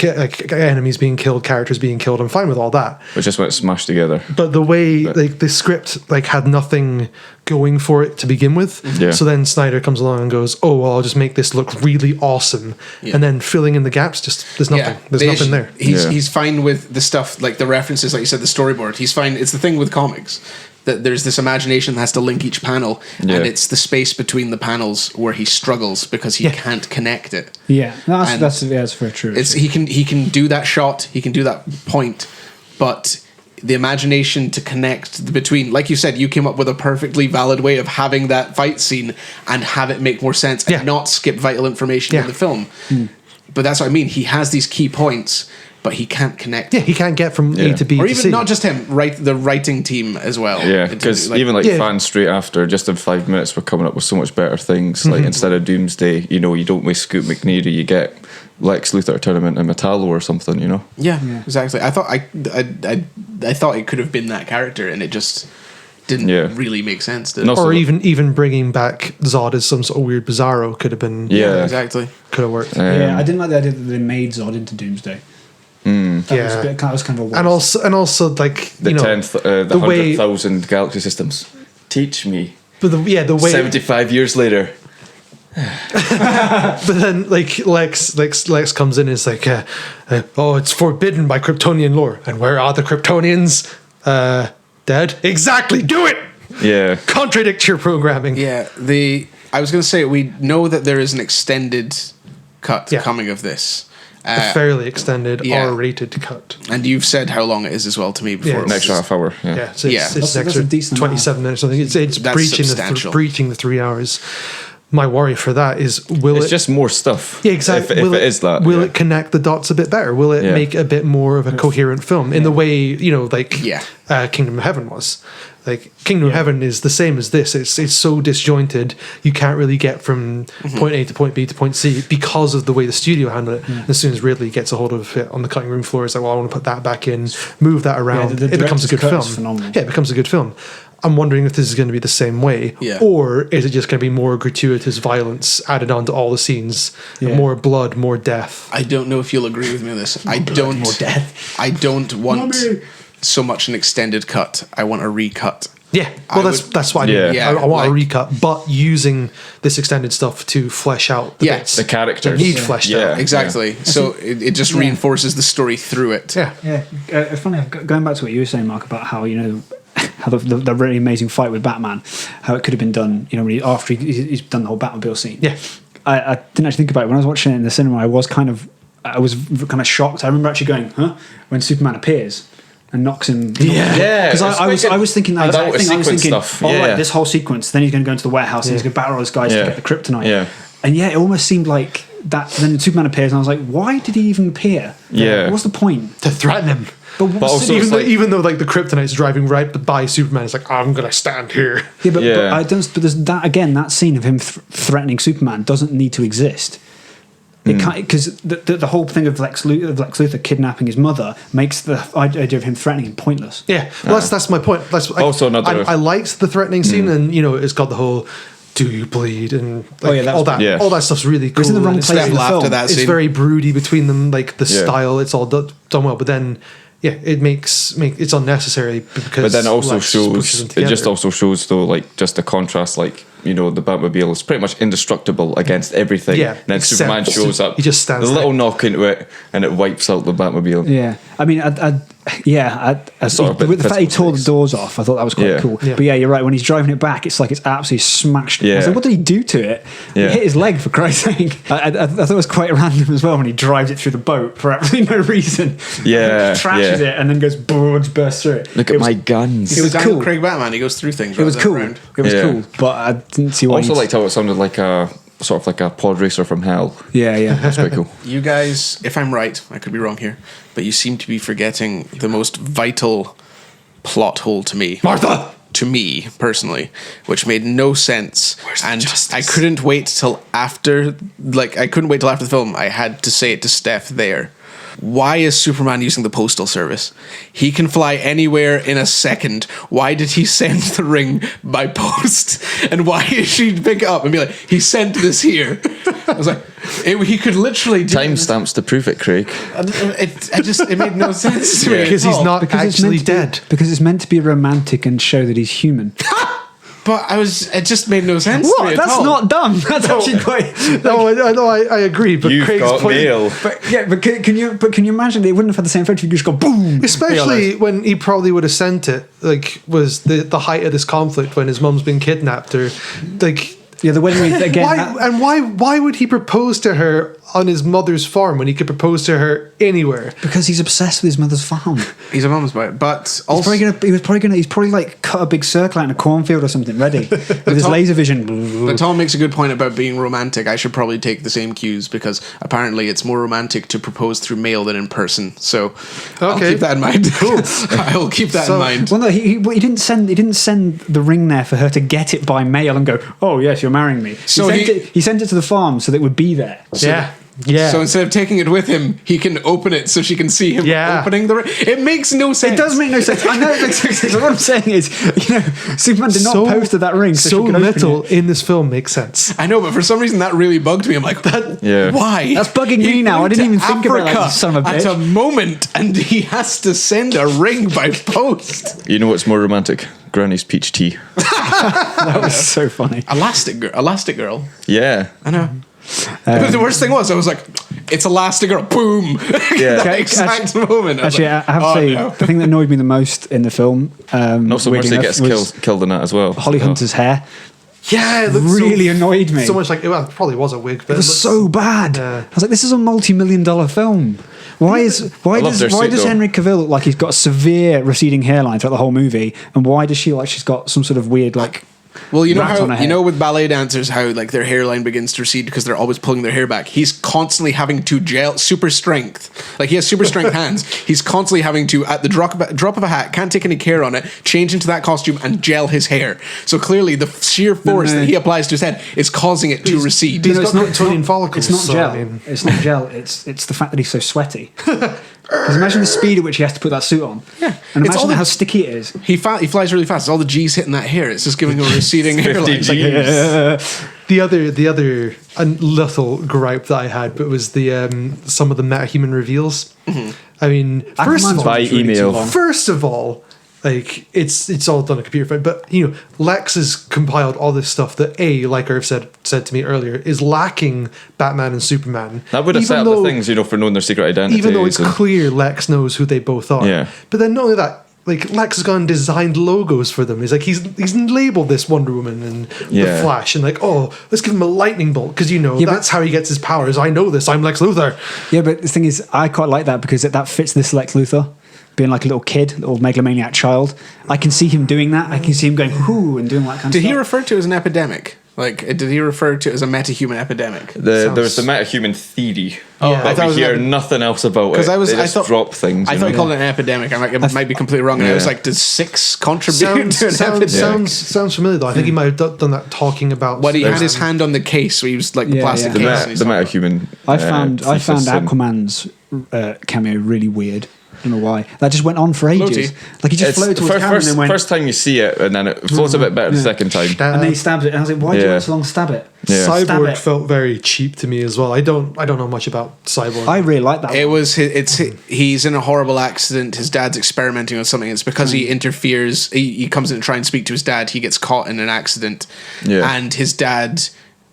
Like enemies being killed, characters being killed. I'm fine with all that. But just when it's smashed together. But the way the script had nothing going for it to begin with. Yeah. So then Snyder comes along and goes, "Oh well, I'll just make this look really awesome," and then filling in the gaps. Just there's nothing. There's nothing there. He's fine with the stuff like the references, like you said, the storyboard. He's fine. It's the thing with comics that there's this imagination that has to link each panel, and it's the space between the panels where he struggles because he can't connect it. Yeah, that's very true. He can do that shot, he can do that point, but the imagination to connect between, like you said, you came up with a perfectly valid way of having that fight scene and have it make more sense and not skip vital information in the film. But that's what I mean. He has these key points, but he can't connect. Yeah, he can't get from A to B or to even C. not just him, the writing team as well. Yeah, because even fans straight after, just in 5 minutes, were coming up with so much better things. Like instead of Doomsday, you don't waste Scoot McNeary, you get Lex Luthor tournament and Metallo or something. Yeah, exactly. I thought I thought it could have been that character, and it just didn't really make sense. Or even bringing back Zod as some sort of weird Bizarro could have been. Yeah, exactly. Could have worked. I didn't like the idea that they made Zod into Doomsday. That was kind of a waste. And also like the 100,000 galaxy systems. Teach me. But the way 75 years later. But then Lex comes in and is like, it's forbidden by Kryptonian lore. And where are the Kryptonians? Dead. Exactly. Do it. Yeah. Contradict your programming. Yeah. I was going to say, we know that there is an extended cut coming of this. A fairly extended R-rated cut. And you've said how long it is as well to me before. An extra half hour. Yeah. It's an extra 27 minutes. I think it's breaching the 3 hours. My worry for that is it's just more stuff. Yeah, exactly. If it is that, will it connect the dots a bit better? Will it make a bit more of a coherent film in the way Kingdom of Heaven was? Like Kingdom of Heaven is the same as this. It's so disjointed. You can't really get from point A to point B to point C because of the way the studio handled it. As soon as Ridley gets a hold of it on the cutting room floor, it's like, well, I want to put that back in, move that around. It becomes a good film. Yeah, it becomes a good film. I'm wondering if this is going to be the same way, or is it just going to be more gratuitous violence added onto all the scenes, more blood, more death? I don't know if you'll agree with me on this. More death. I don't want so much an extended cut. I want a recut. Yeah, well, that's what I mean. Yeah. I want a recut, but using this extended stuff to flesh out the bits. The characters. That need fleshed out. Exactly. Yeah. So it just reinforces the story through it. Yeah. Funny, going back to what you were saying, Mark, about how, how the really amazing fight with Batman, how it could have been done, after he's done the whole Batmobile scene. Yeah. I didn't actually think about it. When I was watching it in the cinema, I was kind of shocked. I remember actually going, huh? When Superman appears and knocks him. Because I was thinking that exact thing. I was thinking, right, this whole sequence, then he's going to go into the warehouse and he's going to battle all those guys to get the kryptonite. Yeah. And yeah, it almost seemed like that. Then Superman appears, and I was like, why did he even appear? Yeah. What's the point? To threaten him. But also Even it's though, like- even though like the Kryptonite's driving right by Superman, it's like, I'm gonna stand here. yeah, but Yeah. I don't. But there's that again. That scene of him threatening Superman doesn't need to exist. It can't, because the whole thing of Lex Luthor kidnapping his mother makes the idea of him threatening him pointless. Yeah, well, that's my point. That's Also another- I liked the threatening scene, and it's got the whole "do you bleed" and like, that all was that. Yeah. All that stuff's really cool. It's in the wrong and it's place very- in the after film. that It's scene. very broody between them, like the Yeah. style. It's all done well, but then it makes it's unnecessary because. But then it also Lex pushes shows. them It just together. also shows though, like just the contrast. Like the Batmobile is pretty much indestructible against everything. Yeah, And then except Superman shows up. he just stands a little there. knock into it, and it wipes out the Batmobile. Yeah, I mean, Sort of a bit with the fact he physical tore the space. doors off, I thought that was quite Yeah. cool. Yeah. But yeah, you're right. When he's driving it back, it's like it's absolutely smashed. I was Yeah. like, what did he do to it? Yeah. He hit his leg, for Christ's sake. I thought it was quite random as well when he drives it through the boat for absolutely no reason. Yeah, He trashes yeah. it and then goes boom, bursts through it. Look It at was- my guns. It was Daniel cool. Craig Batman. He goes through things. It was rather than cool. around. It was Yeah. cool, but I didn't see why. Also he's- liked how it sounded like a sort of like a pod racer from hell. yeah. That's pretty cool. You guys, if I'm right, I could be wrong here, but you seem to be forgetting the most vital plot hole to me. Martha. To me personally, which made no sense, and I couldn't wait till after. I couldn't wait till after the film. I had to say it to Steph there. Why is Superman using the postal service? He can fly anywhere in a second. Why did he send the ring by post? And why did she pick it up and be like, he sent this here? I was like, he could literally do Timestamps to prove it, Craig. It made no sense to me. Because at he's all. not Because it's actually meant to be- dead. because it's meant to be romantic and show that he's human. But it just made no sense to me What? at That's all. not dumb. That's actually quite. I agree. But You've Craig's got point, mail. But yeah, but can you imagine they wouldn't have had the same effect if you just go boom? especially when he probably would have sent it, like was the height of this conflict when his mum's been kidnapped, or like. Yeah, the wedding ring again. Why would he propose to her on his mother's farm when he could propose to her anywhere? because he's obsessed with his mother's farm. He's a mum's boy, but He's also probably like cut a big circle out in a cornfield or something, ready with his Tom- laser vision. But Tom makes a good point about being romantic. I should probably take the same cues because apparently it's more romantic to propose through mail than in person. So I'll Okay. keep that in mind. Cool. I'll keep that in mind. Well, no, he didn't send the ring there for her to get it by mail and go, oh yes, you're marrying me. So he sent it to the farm so that it would be there. Yeah. So instead of taking it with him, he can open it so she can see him Yeah. opening the ring. It makes no sense. It does make no sense. I know it makes no sense. What I'm saying is, Superman did not post to that ring. So, so she could open little it. in this film makes sense. I know, but for some reason that really bugged me. I'm like, Yeah. why? That's bugging me He now. I went didn't to even think about that, Africa you son of a at bitch. a moment, and he has to send a ring by post. You know what's more romantic? Granny's peach tea. That was so funny. Elastic Girl. Yeah. I know. But the worst thing was, I was like, it's Elastigirl. Boom. Yeah. That exact moment. Actually, I have to say, the thing that annoyed me the most in the film, Not so much weirdly he enough, gets was killed in that as well. Holly Hunter's hair. Yeah, it looked Really annoyed me. So much like it probably was a wig, but It was so bad. Yeah. I was like, this is a multi-million-dollar film. Why love their suit, does though. Henry Cavill look like he's got a severe receding hairline throughout the whole movie, and why does she look like she's got some sort of weird like? Well, you know rat on her how head? with ballet dancers how like their hairline begins to recede because they're always pulling their hair back. He's constantly having to gel super strength. Like he has super strength hands. He's constantly having to at the drop of a hat, can't take any care on it, change into that costume and gel his hair. So clearly the sheer force that he applies to his head is causing it to recede. he's No, got Kryptonian follicles. It's not so, gel. I mean- It's not gel. It's the fact that he's so sweaty. Because imagine the speed at which he has to put that suit on. Yeah. And It's all imagine the- how sticky it is. He flies really fast. It's all the G's hitting that hair. It's just giving him a receding hairline. It's like, The other little gripe that I had, but was the some of the metahuman reveals. I mean, first of Aquaman's all, By really too email. long. First of all, like it's all done on computer file, but Lex has compiled all this stuff that like Irv said to me earlier, is lacking Batman and Superman. That would have set up the things, for knowing their secret identities. Even though it's and- clear Lex knows who they both are. Yeah. But then not only that, like Lex has gone and designed logos for them. He's like he's labeled this Wonder Woman and the Yeah. Flash, and like, oh, let's give him a lightning bolt because but- that's how he gets his powers. I know this. I'm Lex Luthor. Yeah, but the thing is, I quite like that because that fits this Lex Luthor. Being like a little kid, a little megalomaniac child. I can see him doing that. I can see him going, whoo, and doing that kind did of he stuff. refer to it as an epidemic? Like, did he refer to it as a metahuman epidemic? There's the metahuman theory. Oh, Yeah. I thought it We was hear an- nothing else about it. Because They just drop things. I you thought know? he called it an epidemic. It might be completely wrong. And I was like, does 6 contribute to an epidemic? Sounds familiar though. I think he might have done that talking about. When he had his hand on the case, so he was like the Yeah, plastic yeah. case. and he's the talking about- metahuman. I found thesis and- Aquaman's cameo really weird. I don't know why. That just went on for ages. Floaty. Like he just It's floated towards the camera and then went. first time you see it, and then it floats a bit better the second time. And then he stabs it, and I was like, "Why do you Yeah. wait so long to stab it?" Yeah. Stab Cyborg it. felt very cheap to me as well. I don't know much about Cyborg. I really like that. It one. was he's in a horrible accident. His dad's experimenting on something. It's because he interferes. He comes in to try and speak to his dad. He gets caught in an accident, Yeah. and his dad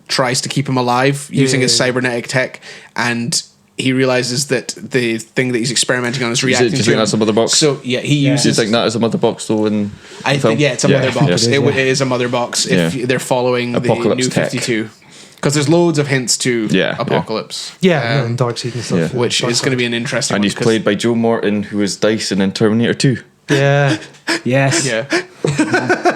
tries to keep him alive using his cybernetic tech, and he realizes that the thing that he's experimenting on is reacting do you to think him. that's a mother box? So yeah, he Yeah. Do you uses. think that is a mother box though? In I the film? think it's a mother box. It is, It yeah. is a mother box if Yeah. they're following Apocalypse the New tech. 52, because there's loads of hints to Yeah, Apocalypse. and Darkseid and stuff. Yeah. Which is going to be an interesting And one. he's 'cause- played by Joe Morton, who is Dyson in Terminator 2. Yeah, Yes. Yeah.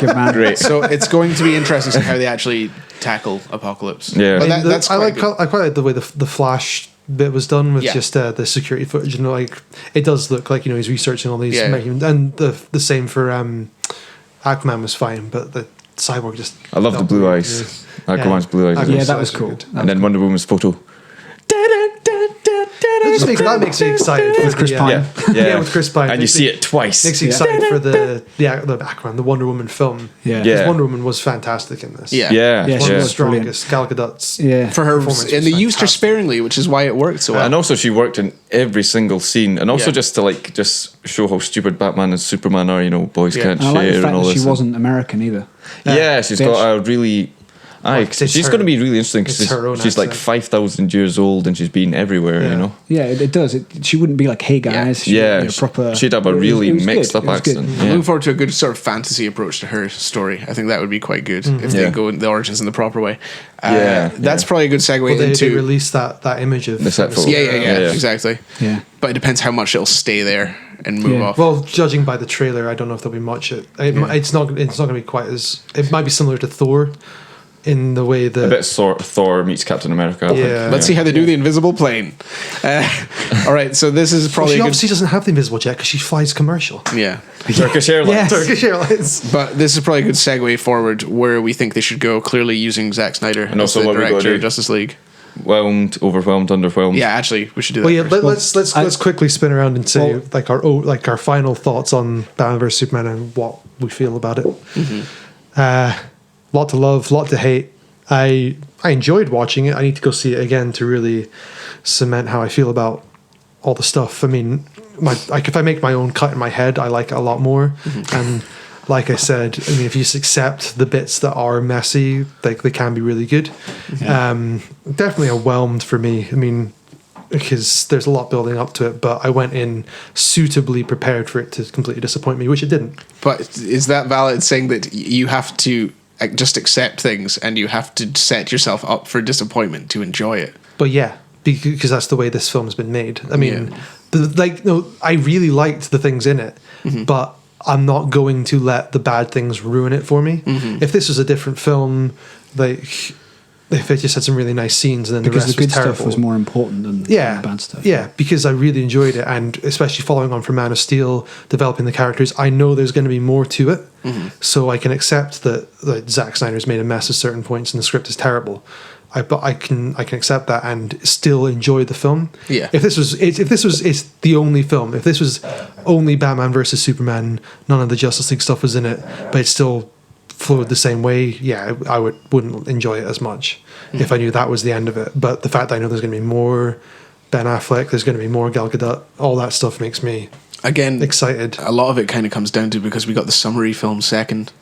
Good man. Great. So it's going to be interesting to see how they actually tackle Apocalypse. Yeah. But I mean, that's I quite good. quite like the way the Flash bit was done with Yeah. just the security footage. And like, it does look like he's researching all these, Yeah. and the same for Aquaman was fine, but the Cyborg just. I love the blue eyes. Aquaman's blue eyes. Yeah, Yeah, that was cool. And then Wonder Woman's photo. That makes me excited for With Chris the, Pine. Yeah, with Chris Pine. And you see it twice. Makes you excited for the Aquaman, the Wonder Woman film. Yeah. Yeah. Because Wonder Woman was fantastic in this. Yeah. Yeah. Yeah, One she of the was brilliant. strongest. Gal Gadot's. Yeah. For her, performance and they was used her fantastic. sparingly, which is why it worked so well. And also she worked in every single scene. And also Yeah. just to just show how stupid Batman and Superman are, boys Yeah. can't And I like share the and fact all that this. she wasn't American either. Yeah, she's got a really... It's she's her- going to be really interesting it's because her own she's like accent. 5,000 years old and she's been everywhere, Yeah. Yeah, it does. She wouldn't be like, "Hey guys." She Yeah, would be a proper. she'd have a it was- really it was mixed good. up It was good. accent. I'm Yeah. looking forward to a good sort of fantasy approach to her story. I think that would be quite good if they Yeah. go in the origins in the proper way. Yeah, That's yeah. probably a good segue Well, they into. released that image of The set photo. Yeah, Yeah. exactly. Yeah. But it depends how much it'll stay there and move Yeah. off. Well, judging by the trailer, I don't know if there'll be much. It's not going to be quite as. It might be similar to Thor, in the way that A bit Thor meets Captain America. I think. Yeah. Let's see how they do the invisible plane. All right, so this is Well, probably she a good. obviously doesn't have the invisible jet because she flies commercial. Yeah, Turkish Airlines. Yes. Turkish Airlines. but this is probably a good segue forward where we think they should go. Clearly, using Zack Snyder And as also the what we gotta director of do. Justice League. Whelmed, overwhelmed, underwhelmed. Yeah, actually, we should do that. Well, yeah. first. Let's quickly spin around and say Well- our final thoughts on Batman vs Superman and what we feel about it. Lot to love, lot to hate. I enjoyed watching it. I need to go see it again to really cement how I feel about all the stuff. I mean, if I make my own cut in my head, I like it a lot more. And like I said, I mean, if you just accept the bits that are messy, they can be really good. Definitely a whelmed for me. I mean, because there's a lot building up to it, but I went in suitably prepared for it to completely disappoint me, which it didn't. But is that valid saying that you have to just accept things and you have to set yourself up for disappointment to enjoy it? But yeah, because that's the way this film has been made. I mean, Yeah. I really liked the things in it, but I'm not going to let the bad things ruin it for me. If this was a different film, like if it just had some really nice scenes and then Because the the rest good was terrible. stuff was more important than Yeah, the bad stuff. Yeah, because I really enjoyed it, and especially following on from Man of Steel, developing the characters, I know there's going to be more to it, so I can accept that Zack Snyder's made a mess at certain points and the script is terrible. But I can accept that and still enjoy the film. Yeah. If this was it's the only film, if this was only Batman versus Superman, none of the Justice League stuff was in it, but it still flowed the same way, yeah, I wouldn't enjoy it as much if I knew that was the end of it. But the fact that I know there's going to be more Ben Affleck, there's going to be more Gal Gadot, all that stuff makes me Again, excited. a lot of it kind of comes down to because we got the summary film second.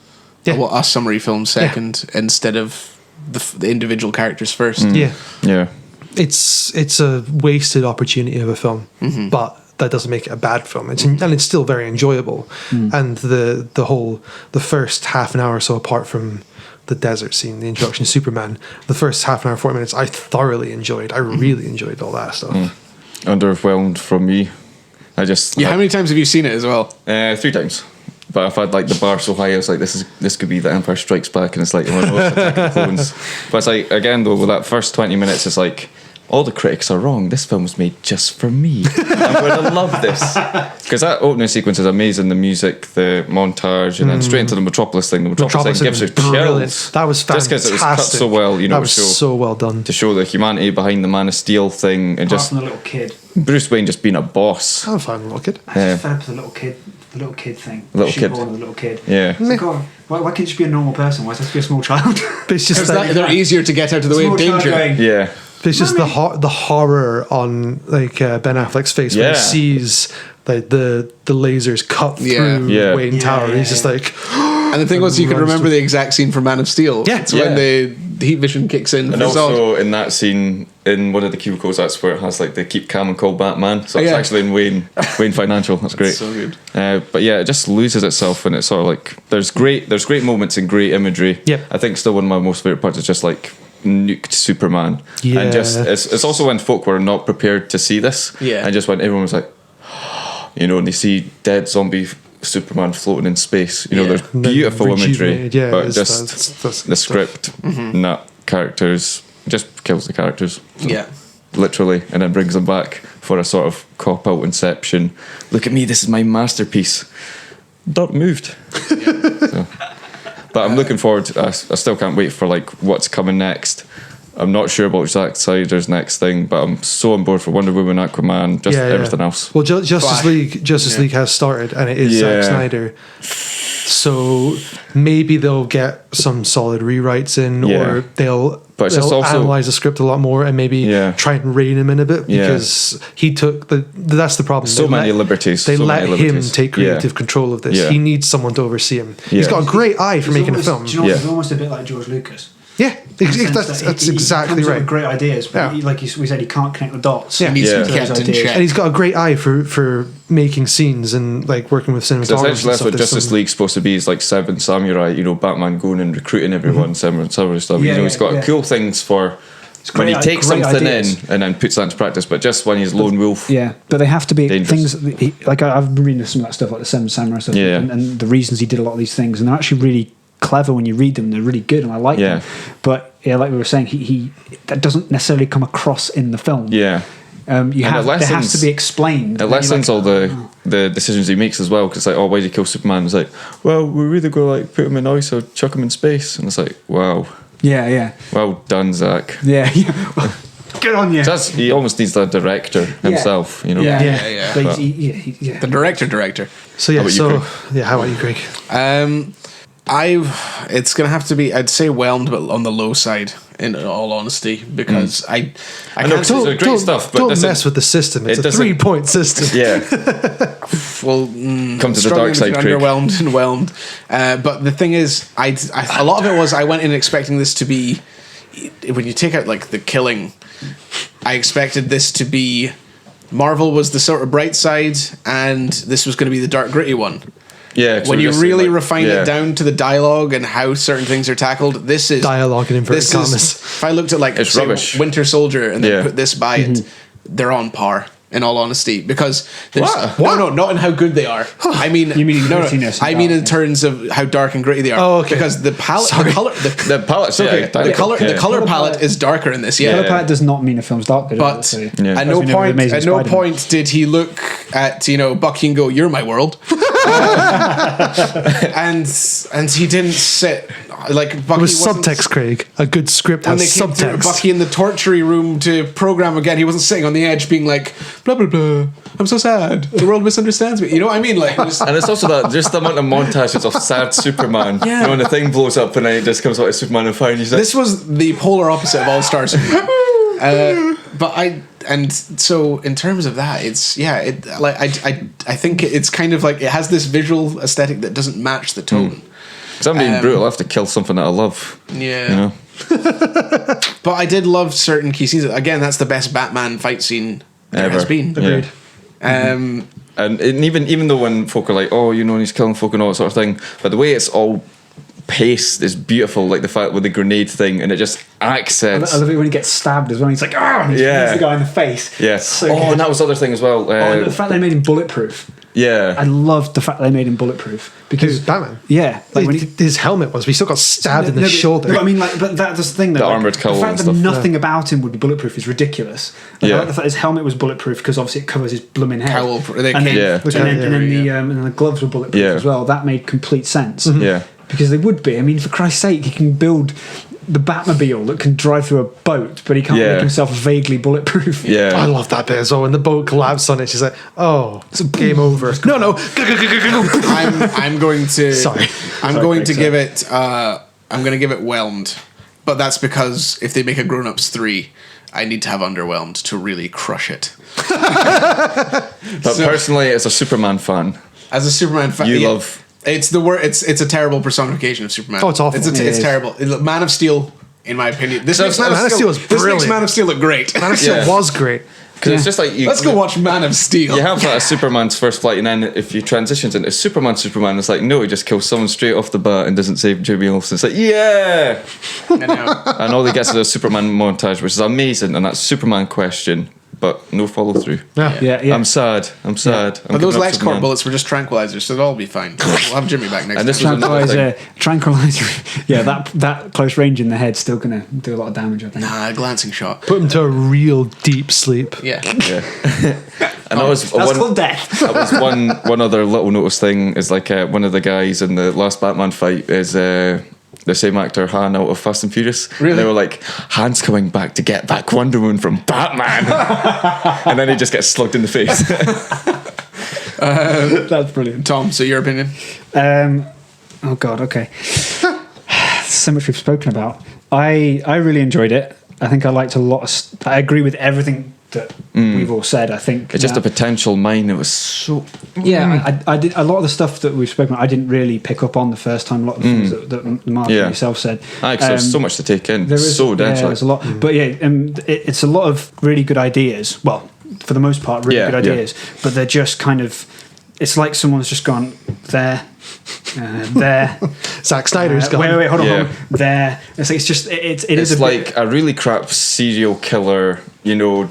Yeah. Well, a summary film second instead of the individual characters first. Yeah, Yeah. it's a wasted opportunity of a film, but that doesn't make it a bad film. It's still very enjoyable. And the first half an hour or so, apart from the desert scene, the introduction to Superman, the first half an hour, 40 minutes, I thoroughly enjoyed. I really enjoyed all that stuff. Underwhelmed from me. I just... Yeah, how many times have you seen it as well? 3 times. But I've had like the bar so high, I was like, this could be The Empire Strikes Back, and it's like, oh no, it's Attack of the Clones. But it's like, again though, with that first 20 minutes, it's like, all the critics are wrong. This film was made just for me. I'm going to love this. Because that opening sequence is amazing. The music, the montage, and then straight into the Metropolis thing. The Metropolis thing gives you chills. That was fantastic. Just because it was cut so well, you know, that was so well done. To show the humanity behind the Man of Steel thing. And Apart just from the little kid. Bruce Wayne just being a boss. I'm fine with little kid. I just fed up with the little kid thing. Little kid. The little kid. Yeah. It's like, oh, why can't you just be a normal person? Why does it have to be a small child? But it's just Because they're easier to get out of the way of danger. Yeah. It's just the horror on like Ben Affleck's face when he sees like the lasers cut through Wayne Tower. He's just like. And the thing was, you can remember the exact scene from Man of Steel. Yeah. It's when the heat vision kicks in. And also in that scene, in one of the cubicles, that's where it has like the keep calm and call Batman. So it's actually in Wayne Financial. That's great. So good. But yeah, it just loses itself, and it's sort of like there's great moments and great imagery. Yep. I think still one of my most favorite parts is just like nuked Superman. Yeah. And just it's also when folk were not prepared to see this. Yeah. And just when everyone was like, you know, and they see dead zombie Superman floating in space. You know, there's beautiful imagery, but just the script, not characters, just kills the characters. Yeah. Literally, and then brings them back for a sort of cop-out Inception. Look at me, this is my masterpiece. Not moved. So. But I'm looking forward to, I still can't wait for like what's coming next. I'm not sure about Zack Snyder's next thing, but I'm so on board for Wonder Woman, Aquaman, everything else. Well, Justice League has started, and it is Zack Snyder. So maybe they'll get some solid rewrites in, or they'll analyze the script a lot more and maybe try and rein him in a bit, because he took that's the problem. So many liberties. They let him take creative control of this. Yeah. He needs someone to oversee him. He's got a great eye for making a film. Do you know what? He's almost a bit like George Lucas. Yeah, that's exactly right. Great ideas, but like we said, he can't connect the dots. Yeah. He needs to be kept in check. And he's got a great eye for making scenes and like working with cinematographers. Essentially, that's what Justice League's supposed to be. Is like Seven Samurai. You know, Batman going and recruiting everyone. Seven Samurai stuff. You know, he's got cool things for. When he takes something in and then puts that into practice, but just when he's lone wolf. Yeah, but they have to be dangerous. things like I've been reading some of that stuff, like the Seven Samurai stuff, and the reasons he did a lot of these things, and they're actually really clever when you read them. They're really good, and I like them. But like we were saying, he that doesn't necessarily come across in the film. Yeah. There has to be explained. It lessens all the decisions he makes as well, because like, oh, why did he kill Superman? It's like, well, we're either going to like put him in ice or chuck him in space, and it's like, wow. Yeah. Well done, Zach. Yeah. Good on you. He almost needs the director himself, you know. Yeah. But the director. So how about you, Craig? It's gonna have to be, I'd say, Whelmed, but on the low side, in all honesty, because I know it's great stuff, but don't mess with the system. It's a 3-point system. Yeah. Well, come to the dark side, Craig. Underwhelmed and whelmed. But the thing is, a lot of it was I went in expecting this to be, when you take out like the killing, I expected this to be, Marvel was the sort of bright side, and this was going to be the dark gritty one. Yeah, when you really refine it down to the dialogue and how certain things are tackled, this is dialogue in inverted commas. If I looked at like it's rubbish. Winter Soldier and then put this by it, they're on par. In all honesty, because there's no, not in how good they are. I mean, you mean grittiness? I mean in terms of how dark and gritty they are. Oh, okay. Because the palette, the palette's okay. The color palette is darker in this. Yeah, color palette does not mean the film's dark. But at no point did he look at Bucky and go, "You're my world," and he didn't sit like Bucky. It was subtext, Craig. A good script has subtext. Bucky in the torture room to program again. He wasn't sitting on the edge being like, blah blah blah, I'm so sad, the world misunderstands me. You know what I mean? Like, and it's also that just the amount of montages of sad Superman. Yeah. When the thing blows up and then it just comes out as Superman and fire. This was the polar opposite of All Star Superman. So in terms of that, it's I think it's kind of like it has this visual aesthetic that doesn't match the tone. Because I'm being brutal, I have to kill something that I love. Yeah. You know? But I did love certain key scenes. Again, that's the best Batman fight scene there has been. Agreed. Yeah. And even though when folk are like, oh, he's killing folk and all that sort of thing, but the way it's all paced is beautiful, like the fact with the grenade thing, and it just accents. I love it when he gets stabbed as well. He's like, and he hits the guy in the face. Yeah. So and that was the other thing as well. and the fact they made him bulletproof. Yeah. I loved the fact they made him bulletproof because Who's Batman? Yeah, like when he, His helmet was, but he still got stabbed in the shoulder. No, I mean, like, but that's the thing. Though, The like, armoured cowl The fact and that stuff. nothing about him would be bulletproof is ridiculous. Like, Yeah. I like the fact his helmet was bulletproof because obviously it covers his blooming head. Cowl, they and then, Yeah. and then the gloves were bulletproof Yeah. as well. That made complete sense. Yeah. Because they would be. I mean, for Christ's sake, he can build the Batmobile that can drive through a boat, but he can't Yeah. make himself vaguely bulletproof. Yeah. I love that bit as well. When the boat collapsed on it, she's like, "Oh, it's game over." No. I'm going to. Sorry. I'm Sorry, going Craig, to sorry. give it. I'm going to give it Whelmed, but that's because if they make a Grown Ups 3, I need to have Underwhelmed to really crush it. But personally, as a Superman fan, As a Superman fan, you love. it's the word. It's a terrible personification of Superman. Oh, it's awful. It's It is. terrible. Man of Steel, in my opinion, this makes Man of Steel is This makes brilliant. Man of Steel look great. Man of Steel Yeah. was great. Because it's just like you. Let's go watch Man of Steel. You have that as Superman's first flight, and then if you transitions into Superman, it's like, no, he just kills someone straight off the bat and doesn't save Jimmy Olsen. It's like, yeah! I know. And all he gets is a Superman montage, which is amazing, and that's Superman question, but no follow through. Yeah. I'm sad. I'm sad. I'm But those giving up LexCorp Superman. bullets were just tranquilizers, so they'll all be fine. We'll have Jimmy back next And this time. was another thing. Tranquilizer. Yeah, that close range in the head's still gonna do a lot of damage, I think. Nah, a glancing shot. Put him to a real deep sleep. Yeah. Yeah. And that was That's one. called death. That was one other little notice thing. Is like one of the guys in the last Batman fight is the same actor Han out of Fast and Furious. Really? And they were like, Han's coming back to get back Wonder Woman from Batman, and then he just gets slugged in the face. That's brilliant. Tom, so your opinion? Oh God. Okay. So much we've spoken about. I really enjoyed it. I think I liked a lot of. I agree with everything that we've all said. I think It's just a that- potential mine. It was so. Yeah, I did a lot of the stuff that we've spoken about. I didn't really pick up on the first time. A lot of the things that Mark Yeah. and yourself said. Because there's so much to take in. There is So dense. Yeah, like- there's a lot, but yeah, it's a lot of really good ideas. Well, for the most part, really Yeah, good yeah. ideas. But they're just kind of. It's like someone's just gone there, there. Zack Snyder's gone. Wait, hold on, Yeah. hold on. There. It's like it's just it is It's a like bit, a really crap serial killer,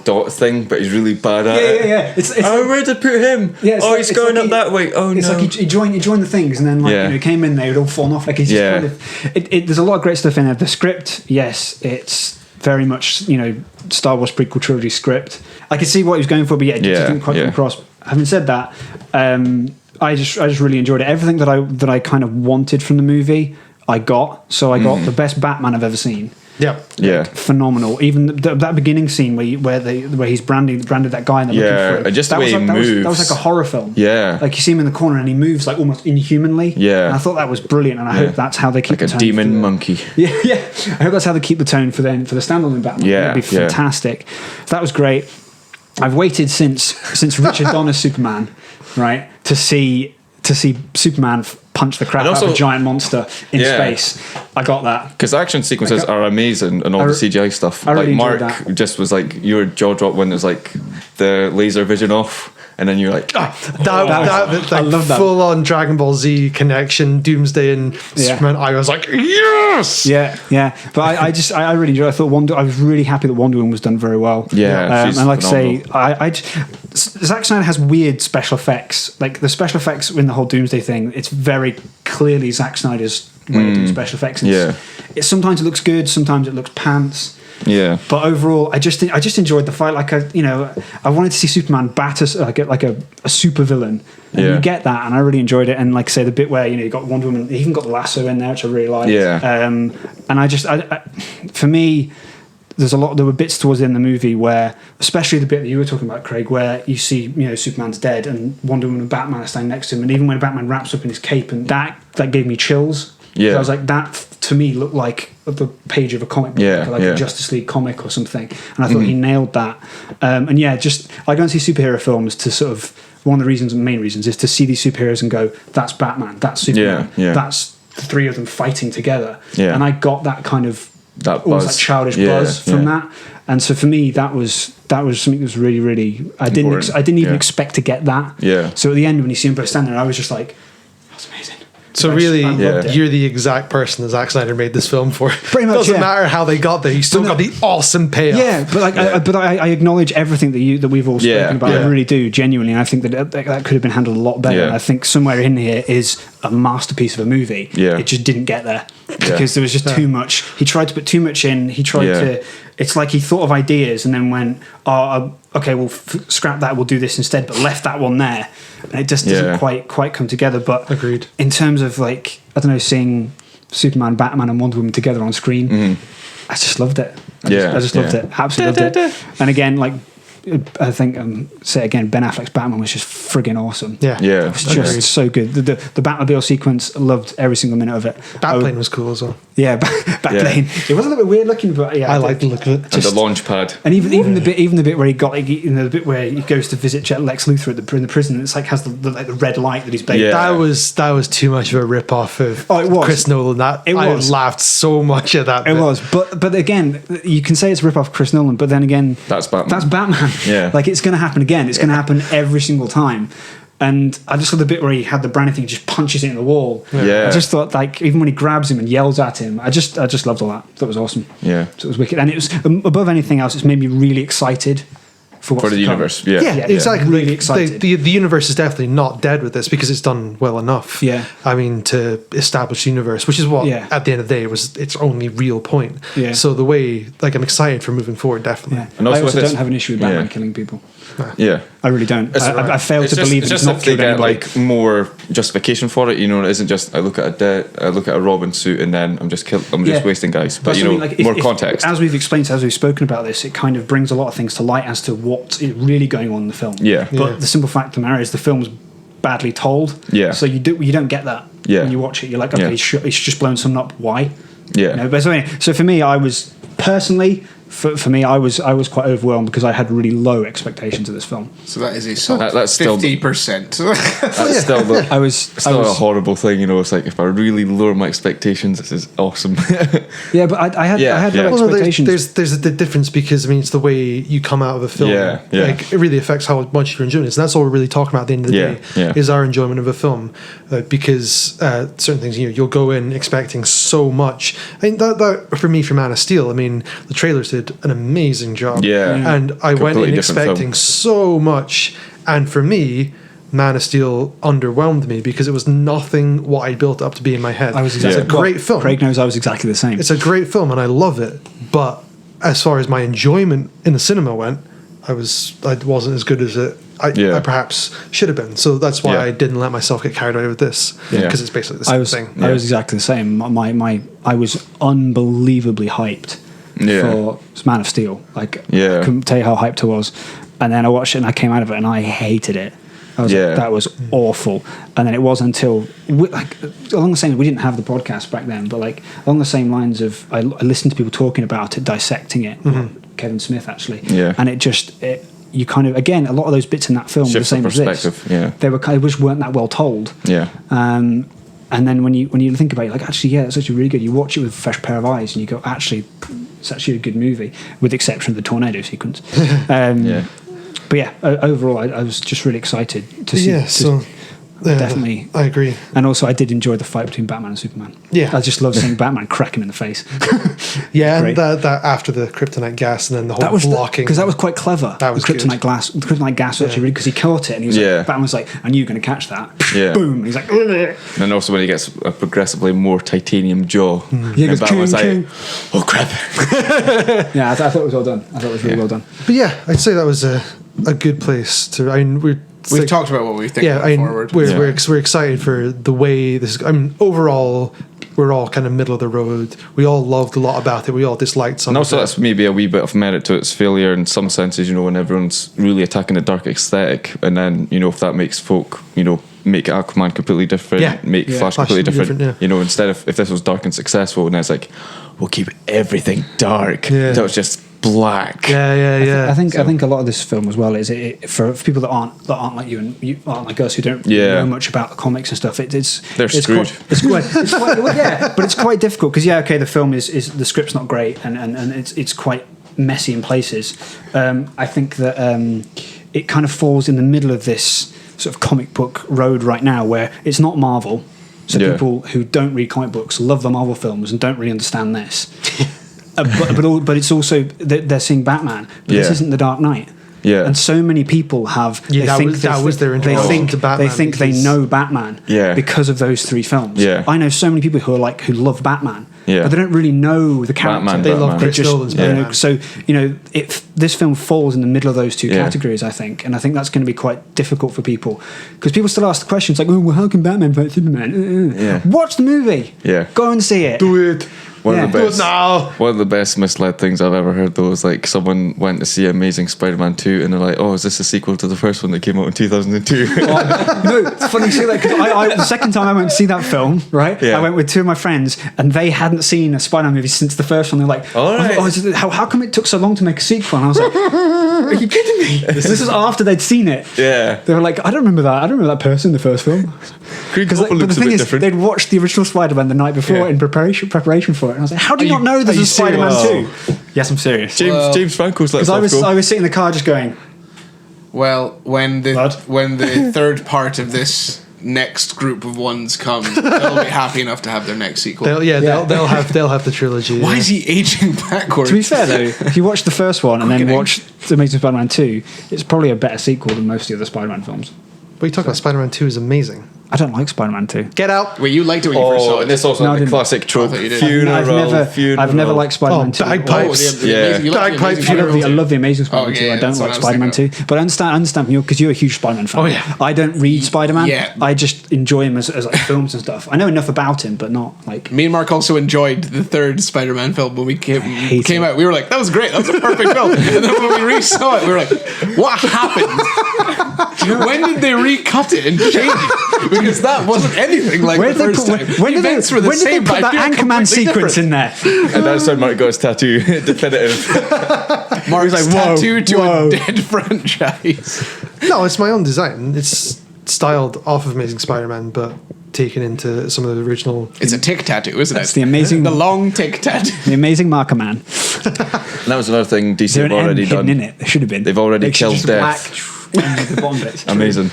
dot thing, but he's really bad at it. yeah. It's Oh, where did I put him? Yeah, it's oh, like- he's it's going like up that way. Oh, It's no. like he joined the things, and then Yeah. he came in, they would all fallen off. Like it's just Yeah. kind of, there's a lot of great stuff in there. The script, yes, it's very much Star Wars prequel trilogy script. I could see what he was going for, but yeah, it just Yeah, didn't quite yeah. come across. Having said that, I just really enjoyed it. Everything that I kind of wanted from the movie, I got. So I got the best Batman I've ever seen. Yeah. yeah. Phenomenal. Even that beginning scene where he's branded that guy and they're Yeah, looking for him. and just the That way was he like, that was moves. like a horror film. Yeah. Like you see him in the corner and he moves like almost inhumanly. Yeah. And I thought that was brilliant, and I hope that's how they keep Like the a tone demon for the- monkey. Yeah. I hope that's how they keep the tone for the standalone Batman. Yeah, That'd be yeah. fantastic. That was great. I've waited since Richard Donner's Superman, right, to see Superman punch the crap And out of also- a giant monster in Yeah. space. I got that. Because action sequences are amazing and all the CGI stuff. I really Like enjoyed Mark that. just was like, your jaw drop when there's like the laser vision off, and then you're like, That I love that. full on Dragon Ball Z connection, Doomsday and Yeah. Superman. I was like, yes. Yeah. But I really enjoyed it. I was really happy that Wonder Woman was done very well. Yeah, she's and like I phenomenal. say, Zack Snyder has weird special effects. Like the special effects in the whole Doomsday thing, it's very clearly Zack Snyder's way of doing special effects. Yeah. Sometimes it looks good, sometimes it looks pants. yeah. But overall, I just enjoyed the fight. Like I wanted to see Superman batter like a super villain, and Yeah. you get that, and I really enjoyed it. And like I say, the bit where you got Wonder Woman, they even got the lasso in there, which I really liked. Yeah. And I for me, there were bits towards the end of the movie where, especially the bit that you were talking about, Craig, where you see Superman's dead and Wonder Woman and Batman are standing next to him, and even when Batman wraps up in his cape, and that gave me chills. Yeah. I was like, that to me looked like the page of a comic book, Yeah, like yeah. a Justice League comic or something, and I thought he nailed that. And yeah, just I go and see superhero films to sort of, one of the main reasons is to see these superheroes and go, that's Batman, that's Superman, Yeah, yeah. that's the three of them fighting together. Yeah. And I got that kind of That almost buzz. like childish Yeah, buzz from yeah. that. And so for me, that was something that was really, really. I didn't Important, even yeah. expect to get that. Yeah. So at the end, when you see them both standing there, I was just like, that's amazing. So really, I loved it. you're the exact person that Zack Snyder made this film for. Pretty much, Doesn't yeah. matter how they got there. You still got the awesome payoff. Yeah, but like, I acknowledge everything that we've all spoken about. yeah. I really do, genuinely. And I think that could have been handled a lot better. Yeah. And I think somewhere in here is a masterpiece of a movie. Yeah. It just didn't get there because there was just too much. He tried to put too much in. He tried to. It's like he thought of ideas and then went, okay, we'll scrap that. We'll do this instead, but left that one there, and it just doesn't quite come together. But Agreed. In terms of like, I don't know, seeing Superman, Batman, and Wonder Woman together on screen, I just loved it. I just loved it. Absolutely loved it. And again, like, I think say it again, Ben Affleck's Batman was just friggin' awesome. Yeah. It was just so good. The Batmobile sequence, loved every single minute of it. Batplane was cool as well. Yeah, Batplane. It was a little bit weird looking, but yeah, I like the look of it. And the launch pad. And even the bit where he got, like, the bit where he goes to visit Lex Luthor in the prison, it's like has the red light that he's baked. Yeah. That was too much of a rip off of it was. Chris Nolan. It was. I laughed so much at that. It bit. was, but again, you can say it's a rip off Chris Nolan, but then again, That's Batman. That's Batman. Yeah. Like, it's going to happen again. It's going to happen every single time. And I just saw the bit where he had the branding thing, he just punches it in the wall. Yeah. I just thought, like, even when he grabs him and yells at him, I just loved all that. That was awesome. Yeah. So it was wicked, and it was above anything else. It's made me really excited for what's For the to come. universe. Yeah. Yeah, exactly. Really excited. The universe is definitely not dead with this because it's done well enough. Yeah. I mean, to establish the universe, which is what at the end of the day was its only real point. Yeah. So the way, like, I'm excited for moving forward, definitely. Yeah. And also I also with this- don't have an issue with Batman killing people. Yeah. I really don't. I fail It's to believe it's it's just not if they killed get anybody. like more justification for it, you know, it isn't just I look at a Robin suit and then I'm just wasting guys. But That's you what know, I mean, like, more if, context. As we've explained, as we've spoken about this, it kind of brings a lot of things to light as to what is really going on in the film. Yeah. But the simple fact of the matter is the film's badly told. Yeah. So you don't get that. Yeah. When you watch it, you're like, okay, he's just blown something up. Why? Yeah. You know, but so for me, I was personally. For me, I was quite overwhelmed because I had really low expectations of this film. So that is a solid That's still 50%. That's still a horrible thing, you know. It's like if I really lower my expectations, this is awesome. Yeah, but I had low Well, no, expectations. there's the difference because I mean it's the way you come out of a film. Yeah. Like it really affects how much you're enjoying it. And that's all we're really talking about at the end of the day is our enjoyment of a film. Because certain things you'll go in expecting so much. I mean that for me for Man of Steel. I mean the trailers did an amazing job. Yeah. And I went Completely in different expecting film. so much, and for me. Man of Steel underwhelmed me because it was nothing what I built up to be in my head. I was It's a great film. Craig knows I was exactly the same. It's a great film and I love it. But as far as my enjoyment in the cinema went, I wasn't as good as I perhaps should have been. So that's why I didn't let myself get carried away with this because it's basically the same thing. I was exactly the same. I was unbelievably hyped for Man of Steel. Like I couldn't tell you how hyped I was. And then I watched it and I came out of it and I hated it. I was like, that was awful. And then it wasn't until along the same, we didn't have the podcast back then, but like along the same lines of I listened to people talking about it, dissecting it. Kevin Smith actually, and you kind of again a lot of those bits in that film were the same as this. They just weren't that well told. And then when you think about it, like actually it's actually really good. You watch it with a fresh pair of eyes and you go, actually it's actually a good movie, with the exception of the tornado sequence. But yeah, overall, I was just really excited to see. Yeah, so definitely, I agree. And also, I did enjoy the fight between Batman and Superman. Yeah, I just love seeing Batman cracking in the face. And that after the kryptonite gas and then the whole blocking because that was quite clever. That was the kryptonite gas. The kryptonite gas was actually really because he caught it and he was like, Batman was like, "I knew you were going to catch that." Boom. He's like, ugh. And also when he gets a progressively more titanium jaw, and Batman was like, "Oh crap!" Yeah, I thought it was well done. I thought it was really well done. But yeah, I'd say that was a good place to. I mean, we've talked about what we think forward. We're excited for the way this is. I mean, overall, we're all kind of middle of the road. We all loved a lot about it. We all disliked some. And also, of it. that's maybe a wee bit of merit to its failure in some senses. You know, when everyone's really attacking the dark aesthetic, and then if that makes folk, make Aquaman completely different, make Flash completely different. You know, instead of if this was dark and successful, and it's like we'll keep everything dark. That was just black. Yeah. I think a lot of this film as well is for people that aren't like you and you aren't like us who don't know much about the comics and stuff. They're screwed. But it's quite difficult because the film is the script's not great and it's quite messy in places. I think that it kind of falls in the middle of this sort of comic book road right now where it's not Marvel. So Yeah. people who don't read comic books love the Marvel films and don't really understand this. But it's also they're seeing Batman, but this Yeah. isn't the Dark Knight. Yeah. And so many people have. Yeah, that was their introduction to Batman. They think they because- know Batman Yeah. because of those three films. Yeah. I know so many people who love Batman, Yeah. but they don't really know the character. Batman, They love Batman. Chris Nolan's Batman. So this film falls in the middle of those two Yeah. categories, I think, and I think that's going to be quite difficult for people because people still ask the questions like, "Oh, well, how can Batman fight Superman?" Yeah. Watch the movie. Yeah. Go and see it. Do it. One of the Yeah. best. Do it now. One of the best misled things I've ever heard though is like someone went to see Amazing Spider-Man 2 and they're like, "Oh, is this a sequel to the first one that came out in 2002?" No, it's funny you say that because the second time I went to see that film, right? Yeah. I went with two of my friends and they hadn't seen a Spider-Man movie since the first one. They're like, All right. how come it took so long to make a sequel? And I was like, are you kidding me? This is after they'd seen it. Yeah. They were like, I don't remember that. I don't remember that person in the first film. Green But Goblin the looks a thing bit is, different. they'd watched the original Spider-Man the night before Yeah. in preparation for it. And I was like, how do you not know are this you is Spider-Man serious? 2? Yes, I'm serious. James Franco's let Because himself I go. was sitting in the car just going, Well, when Blood? the third part of this next group of ones comes, they'll be happy enough to have their next sequel. They'll have the trilogy. Why yeah. is he aging backwards? to be fair though, if you watch the first one and then Quickening. watch The Amazing Spider-Man 2, it's probably a better sequel than most of the other Spider-Man films. What are you talking about? Spider-Man 2 is amazing. I don't like Spider-Man 2. Get out. Wait, you liked it when you first saw Oh, it. and this also No, I had the didn't. classic trope. I thought you did. Funeral. I've never liked Spider-Man 2. bagpipes. the Yeah. Amazing- you like the Bagpipe Amazing funeral. Spider-Man I love the Amazing Spider-Man Oh, 2. yeah, I don't that's what like I was Spider-Man 2. thinking But I understand from you because you're a huge Spider-Man fan. Oh, yeah. I don't read Spider-Man. Yeah. I just enjoy him as like films and stuff. I know enough about him, but not like. Me and Mark also enjoyed the third Spider-Man film when we came hate it. out. We were like, that was great. That was a perfect film. And then when we re-saw it, we were like, what happened? When did they recut it and change it? Because that wasn't anything like Where the did they first put, time. when The did they, events were the when did they same, put but that I feel Anchorman completely sequence different. in there? And that's how Mark got his tattoo. Definitive. Mark's like, whoa, tattoo to whoa. a dead franchise. No, it's my own design. It's styled off of Amazing Spider-Man, but taken into some of the original. It's a tick tattoo, isn't That's it? the amazing- the long tick tattoo. The Amazing Marker Man. And that was another thing DC There have an M already hidden done. in it. There should have been. They've already Like, killed just death. black and the bottom bits. Amazing.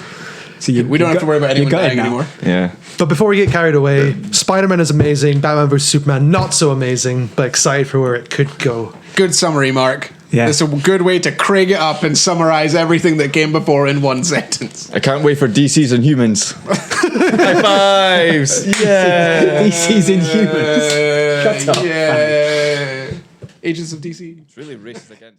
So We don't have to worry about anyone dying now. anymore. Yeah. But before we get carried away, Spider-Man is amazing. Batman vs Superman not so amazing, but excited for where it could go. Good summary, Mark. Yeah. That's a good way to Craig it up and summarize everything that came before in one sentence. I can't wait for DC's Inhumans. High fives! Yeah. DC's Inhumans. Shut up, Yeah. Agents of DC. It's really racist again.